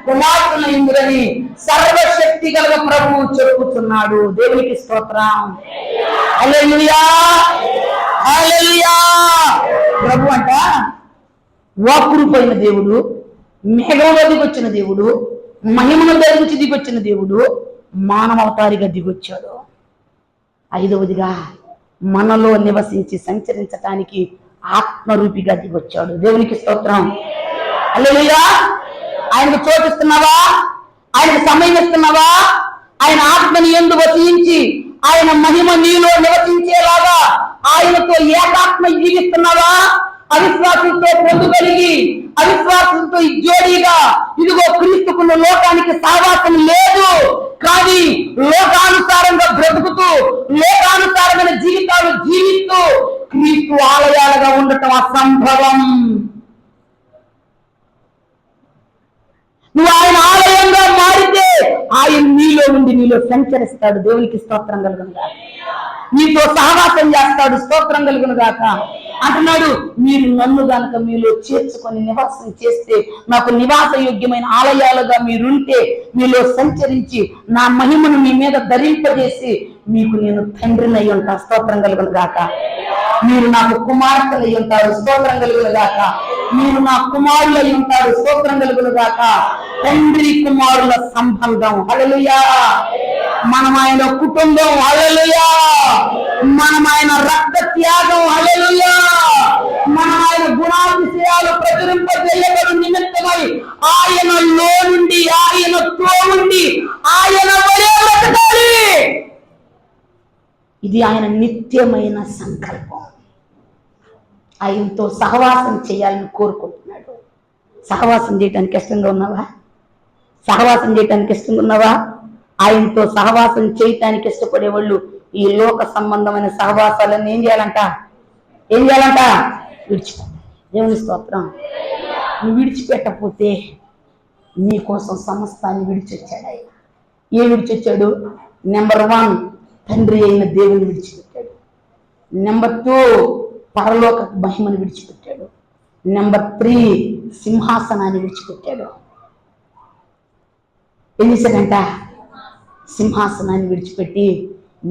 కుమారులయుందురని సర్వశక్తి గల ప్రభువు చెబుతున్నాడు. దేవునికి స్తోత్రం. హల్లెలూయా. హల్లెలూయా. ప్రభు అంట వాక్కురూపైన దేవుడు, మేఘంలో దిగొచ్చిన దేవుడు, మహిమను ధరించి దిగొచ్చిన దేవుడు మానవతారిగా దిగొచ్చాడు. 5వదిగా మనలో నివసించి సంచరించటానికి ఆత్మరూపిగా దిగొచ్చాడు. దేవునికి స్తోత్రం. హల్లెలూయా. ఆయనకు చోటిస్తున్నావా? ఆయనకు సమయం ఇస్తున్నావా? ఆయన ఆత్మని యందు వసించి ఆయన మహిమ నీలో నివసించేలాగా ఆయనతో ఏకాత్మ జీవిస్తున్నావా? అవిశ్వాసంతో పొందుగలిగి అవిశ్వాసంతో జోడీగా ఇదిగో క్రీస్తుకున్న లోకానికి సావాసం లేదు, కానీ లోకానుసారంగా బ్రతుకుతూ లోకానుసారమైన జీవితాలు జీవిస్తూ క్రీస్తు ఆలయాలుగా ఉండటం అసంభవం. నువ్వు ఆయన ఆలయంగా మారితే ఆయన నీలో ఉండి నీలో సంచరిస్తాడు. దేవునికి స్తోత్రం కలుగునుగా. నీతో సహవాసం చేస్తాడు. స్తోత్రం కలుగునుగాక. అంటున్నాడు మీరు నన్ను గనక మీలో చేర్చుకొని నివాసం చేస్తే, నాకు నివాస యోగ్యమైన ఆలయాలుగా మీరుంటే, మీలో సంచరించి నా మహిమను మీ మీద ధరింపజేసి మీకు నేను తండ్రిని అయి ఉంటా. స్తోత్రం కలుగునుగాక. మీరు నాకు కుమార్తెలు అయి ఉంటారు. స్తోత్రం కలుగునుగాక. మీరు నా కుమారులు అయి ఉంటారు. స్తోత్రం కలుగునుగాక. తండ్రి కుమారుల సంబంధం. హల్లెలూయా. మనం ఆయన కుటుంబం. హల్లెలూయా. మనం ఆయన రక్త త్యాగం. హల్లెలూయా. మనం ఆయన గుణాతిశయాలు ప్రచురింపజేయబడు నిమిత్తమై ఆయనలో నుండి ఆయనతో ఉండి ఆయన వలె బ్రతకాలి. ఇది ఆయన నిత్యమైన సంకల్పం. ఆయనతో సహవాసం చేయాలని కోరుకుంటున్నాడు. సహవాసం చేయడానికి కష్టంగా ఉన్నావా? సహవాసం చేయటానికి ఇష్టంగా ఉన్నావా? ఆయనతో సహవాసం చేయటానికి ఇష్టపడే వాళ్ళు ఈ లోక సంబంధమైన సహవాసాలను ఏం చేయాలంట? విడిచిపెట్టాలి. దేవుని స్తోత్రం. నువ్వు విడిచిపెట్టకపోతే నీ కోసం సమస్తాన్ని విడిచొచ్చాడు ఆయన. ఏం విడిచొచ్చాడు? నెంబర్ 1 తండ్రి అయిన దేవుని విడిచిపెట్టాడు. నెంబర్ 2 పరలోక మహిమను విడిచిపెట్టాడు. నెంబర్ 3 సింహాసనాన్ని విడిచిపెట్టాడు. ఏం చేశాడంట? సింహాసనాన్ని విడిచిపెట్టి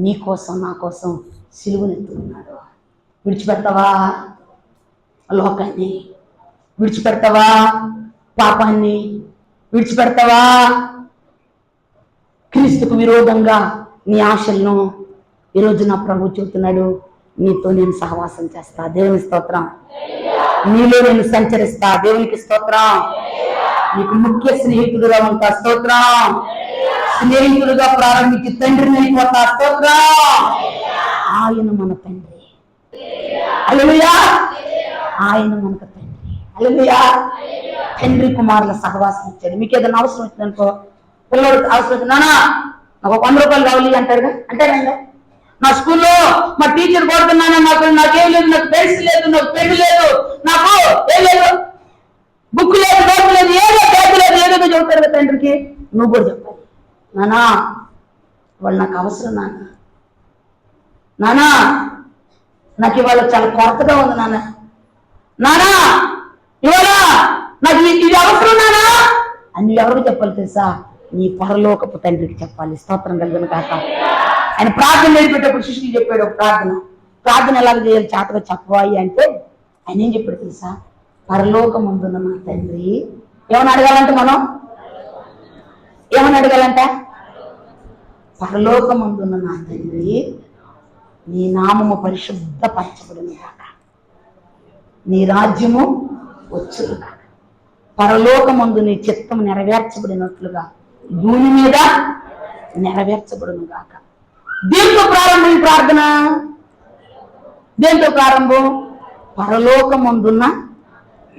నీ కోసం నా కోసం సిలువనెత్తుకున్నాడు. విడిచిపెడతావా లోకాన్ని? విడిచిపెడతావా పాపాన్ని? విడిచిపెడతావా క్రీస్తుకు విరోధంగా నీ ఆశలను? ఈరోజు నా ప్రభు చెబుతున్నాడు, నీతో నేను సహవాసం చేస్తా. దేవుని స్తోత్రం. నీలో నేను సంచరిస్తా. దేవునికి స్తోత్రం. నీకు ముఖ్య స్నేహితుడుగా ఉంటా. స్తోత్రం. స్నేహితుడుగా ప్రారంభించి తండ్రిని అయిపోతా. స్తోత్రం. ఆయన మన తండ్రి. హల్లెలూయా. ఆయన మనకు తండ్రి. హల్లెలూయా. తండ్రి కుమారుల సహవాసం ఇచ్చాడు. మీకు ఏదైనా అవసరం వచ్చిందనుకో, పిల్లడు అవసరం వచ్చింది, నాన్న నాకు 100 రూపాయలు కావాలి అంటాడండి. నా స్కూల్లో మా టీచర్ కొడుతున్నాను, నాకేం లేదు, నాకు పెన్సిల్ లేదు, నాకు పెన్ లేదు, నాకు ఏం లేదు, బుక్ లేదు, నోట్ లేదు, ఏదో బ్యాగ్ లేదు, ఏదో చెబుతాడు కదా తండ్రికి. నువ్వు కూడా చెప్పాలి, నానా వాళ్ళు నాకు అవసరం, నానా నాకు ఇవాళ చాలా కొరతగా ఉంది, నానా ఇవాళ నాకు ఇది అవసరం నానా అని ఎవరికి చెప్పాలి తెలుసా? నీ పరలోకపు తండ్రికి చెప్పాలి. స్తోత్రం కలుగును కాక. ఆయన ప్రార్థన నేర్పేటప్పుడు శిష్యులు చెప్పాడు ఒక ప్రార్థన ఎలాగ చేయాలి చేతగా చెప్పవాలి అంటే ఆయన ఏం చెప్పాడు తెలుసా? పరలోకమందున్న నా తండ్రి. ఏమని అడగాలంటే మనం ఏమని అడగాలంట? పరలోకమందున్న నా తండ్రి, నీ నామము పరిశుద్ధపరచబడును గాక, నీ రాజ్యము వచ్చును గాక, పరలోకమందు నీ చిత్తం నెరవేర్చబడినట్లుగా భూమి మీద నెరవేర్చబడును గాక. దేంతో ప్రారంభం ప్రార్థన? దేంతో ప్రారంభం? పరలోకమందున్న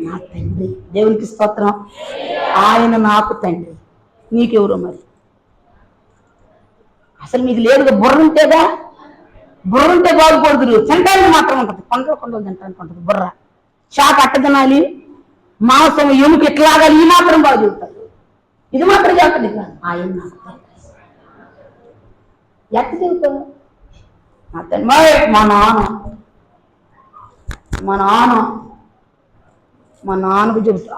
నా తండ్రి. దేవునికి స్తోత్రం. ఆయన నాకు తండ్రి. నీకెవరో మరి? అసలు మీకు లేదుగా, బుర్ర ఉంటేగా. బుర్ర ఉంటే బాగుపడుతురు. తినడానికి మాత్రం ఉంటుంది, కొండలు తినడానికి ఉంటుంది బుర్ర. షాక్ అట్ట తినాలి, మాంసం ఎముక ఎట్లాగాలి, ఈ మాత్రం బాగా చెబుతారు. ఇది మాత్రం చెప్తుంది కాదు. ఆయన నాకు తండ్రి. ఎట్ట చెబుతావు? మా తండ్రి, మా నాన్నకు చెబుతా.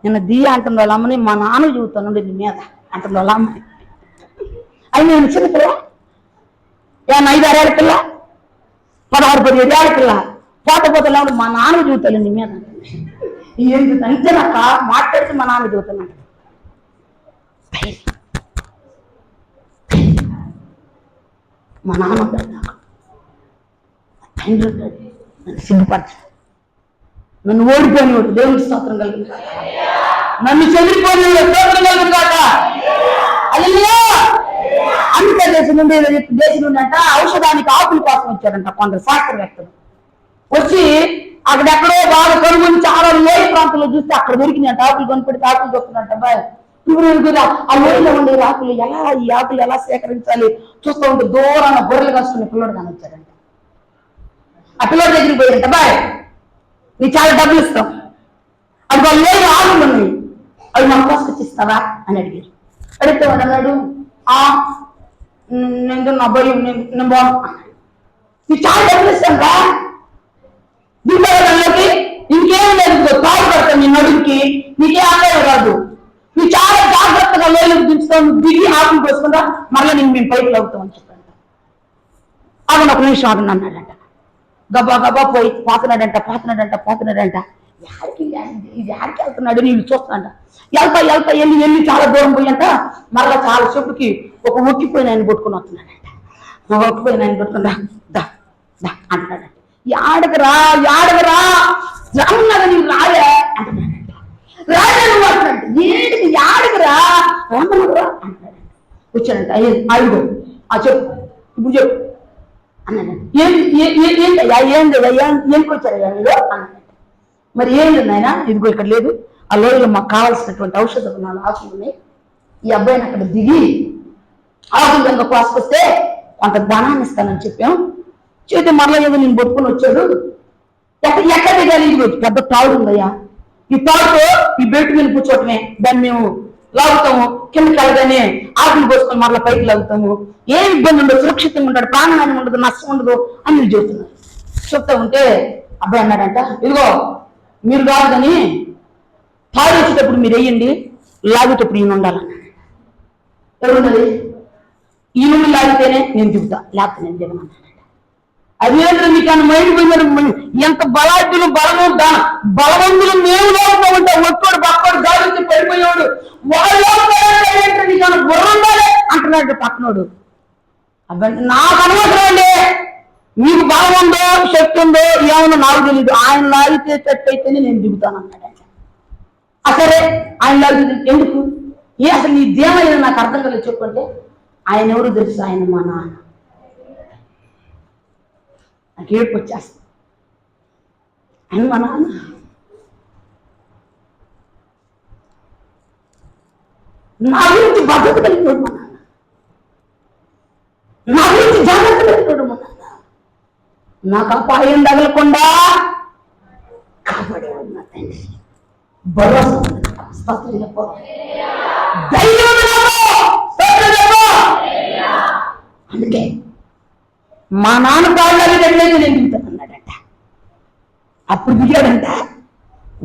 నిన్న దియ్య అంటుంది వాళ్ళ అమ్మని, మా నాన్నకు చెబుతాను నీ మీద అంటుంది వాళ్ళ అమ్మని. అది నేను చిన్న పిల్ల, ఏమన్నా 5-6 ఏళ్ళ పిల్ల, 16-17 ఏళ్ళ పిల్ల, పోతే మా నాన్నకు చెబుతాను నీ మీద. ఏంటి అంటే నాకు మాట్లాడితే మా నాన్న చెబుతాను. మా నాన్న ఉంటాడు, నాకు తండ్రి ఉంటాడు. నన్ను సిగ్గుపరచు, నన్ను ఓడిపోయినవాడు. దేవునికి స్తోత్రం కలిగింది కాక. నన్ను చెదిరిపోయినవాడు. స్తోత్రం కలిగింది కాక. హల్లెలూయా. అమెరికా దేశం నుండి అంట ఔషధానికి ఆకుల కోసం వచ్చారంట కొందరు శాస్త్రవేత్తలు. వచ్చి అక్కడెక్కడో బాగా కనుగొని చాలా లోయ ప్రాంతంలో చూస్తే అక్కడ దొరికినాయంట ఆకులు. కొనుక్కొడితే ఆకులు దొరుకుతున్నట్ట. ఇప్పుడు ఆ లోయలో ఉండే ఆకులు ఈ ఆకులు ఎలా సేకరించాలి చూస్తూ ఉంటే దూరాన గొర్రెలు కాసుకునే పిల్లడు కానొచ్చాడంట. ఆ పిల్లడి దగ్గరికి పోయారంట, బాయ్ నీ చాలా డబ్బులు ఇస్తాం, అది వాళ్ళ లోయ ఆకులు ఉన్నాయి, అవి మన కోసుకొచ్చిస్తావా అని అడిగారు. అడిగితే వాడు అన్నాడు, నేను నా భయం నేను బాగు, నీ చాలా డబ్బులు ఇస్తాను రా, దీంట్లోకి ఇంకేం లేదు, కాలు పడతాను నీ నడుముకి, నీకే ఆదాయం రాదు, నువ్వు చాలా జాగ్రత్తగా లోయలకు దించుతావు, నువ్వు దిగి ఆకులు పోసుకుంటా, మరలా నేను మేము పైకి అవుతాం అని చెప్పాను. అతను ఒక నిమిషం ఆగండి అన్నాడంట. గబా గబా పోయి పోతున్నాడంట. యాడికి వెళ్తున్నాడు నీళ్ళు చూస్తాడంట. వెళ్తా వెళ్ళి చాలా దూరం పోయంట. మరలా చాలా చెప్పుకి ఒక ఒక్కిపోయిన ఆయన కొట్టుకుని వస్తున్నాడంట. ఒక్కిపోయిన ఆయన కొట్టుకుంటా దా అంటున్నాడంట. యాడకరా రమ్మన్నాడు, నీకు రాలే అంటున్నాడంట. రాలే నువ్వు అంటున్నాడు. ఏంటికి యాడకరా రమ్మన్నాడురా అంటున్నాడంట. వచ్చాడంట. ఆయుడు చెప్పు, ఇప్పుడు చెప్పు అన్నాడంట. ఏంటి వచ్చాడు మీరు అన్నాడంట. మరి ఏంటి నాయన, ఇదిగో ఇక్కడ లేదు, ఆ లోయలో మాకు కావాల్సినటువంటి ఔషధ గుణాలు ఆకులు ఉన్నాయి. ఈ అబ్బాయిని అక్కడ దిగి ఆకులు కనుక కోసుకొస్తే కొంత ధనాన్ని ఇస్తానని చెప్పాం. చెబితే మరలా ఏదో నేను పట్టుకుని వచ్చాడు. ఎక్కడ దిగాలి? పెద్ద తాడు ఉందయ్యా, ఈ తాడుతో ఈ బెల్ట్ మీద కూర్చోవటమే, దాన్ని మేము లాగుతాము, కిందకి వెళ్ళగానే ఆకులు కోసుకొని మరలా పైకి లాగుతాము, ఏం ఇబ్బంది ఉండదు, సురక్షితంగా ఉంటాడు, ప్రాణహాని ఉండదు, నష్టం ఉండదు అని మీరు చెబుతున్నారు. చెప్తా ఉంటే అబ్బాయి అన్నాడంట, ఇదిగో మీరు కాదు కానీ తాడు వచ్చేటప్పుడు మీరు వేయండి, లాగేటప్పుడు ఈయన ఉండాలన్నాడు. ఎవరున్నది? ఈ నుండి లాగితేనే నేను దిగుతా, లేకపోతే నేను దిగనన్నాడు. అదేంద్ర మీకు అన్న మైండ్ పోయినారు. ఎంత బలాఢ్యులు బలవంతులు మేము లోపల ఉంటాం, ఒక్కడు పక్కడు గాలించి పడిపోయాడు, వాళ్ళు నీకు అన్న బుర్ర ఉండాలి అంటున్నాడు పక్కనోడు. అబ్బాయి నాకు అనవసరం అండి, మీకు బలం ఉందో శక్తి ఉందో ఏమన్నా నాకు తెలియదు, ఆయన లాగితే చెట్టు అయితేనే నేను దిగుతాను అన్నాడు. సరే ఆయన లాగితే ఎందుకు? అసలు నీ దేమైనా నాకు అర్థం కాలేదు చెప్పుకుంటే, ఆయన ఎవరు తెలుసు? ఆయన మా నాన్న. నాకు ఏడుపు వచ్చేస్తుంది. ఆయన మా నాన్న. నా గురించి భద్రత కలిగినోడు మా నాన్న, నా గురించి జాగ్రత్త కలిగినోడు మా నాన్న, నాకు అపాయం తగలకుండా కాపాడేవాడు నా తండ్రి. భరోసా అందుకే మా నాన్న కాళ్ళకి ఎట్లయితే నేను దిగుతానన్నాడంట. అప్పుడు దిగాడంట.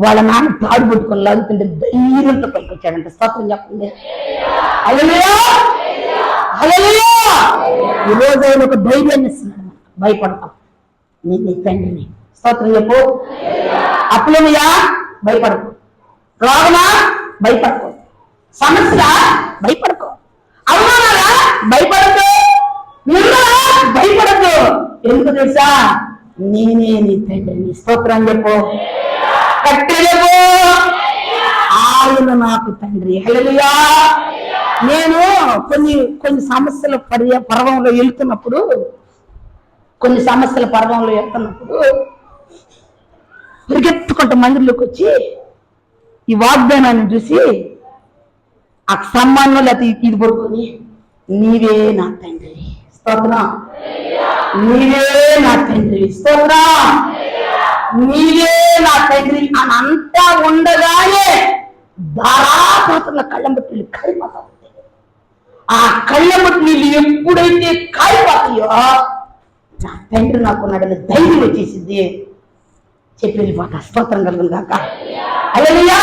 వాళ్ళ నాన్న తాడు పట్టుకొని లాగుతుంటే ధైర్యంతో పైకి వచ్చాడంట. స్తోత్రం చెప్పండి. హల్లెలూయా, హల్లెలూయా. ఈరోజు ఆయన ఒక ధైర్యాన్ని ఇస్తున్నాడు. భయపడతాం, నీ తండ్రిని. స్తోత్రం చెప్పు. అప్పులేమయ్యా భయపడకు, రోగమా భయపడకు, సమస్య భయపడకు, అవమానాలా భయపడకు, భయపడద్దు. ఎందుకు తెలుసా? నేనే నీ తండ్రిని. స్తోత్రం చెప్పు, కట్టి చెప్పు, ఆయన నాకు తండ్రి. హల్లెలూయా. నేను కొన్ని సమస్యల పర్వంలో వెళ్తున్నప్పుడు పరిగెత్తుకుంటూ మందిరంలోకి వచ్చి ఈ వాగ్దానాన్ని చూసి ఆ సమ్మానం లేకపోతే ఇది పడుకొని, నీవే నా తండ్రి. స్తోత్రం. నీవే నా తండ్రి. స్తోత్రం. నీవే నా తండ్రి అని అంతా ఉండగానే ధారాపాతంగా కళ్ళంబట్టి నీళ్ళు కారిపోతా ఉంటాయి. ఆ కళ్ళంబట్టి నీళ్ళు ఎప్పుడైతే కారిపోతాయో నా తండ్రి నాకున్నాడని ధైర్యం వచ్చేసింది. చెప్పి వెళ్ళిపోతా. స్తోత్రం కలుగును గాక. హల్లెలూయా.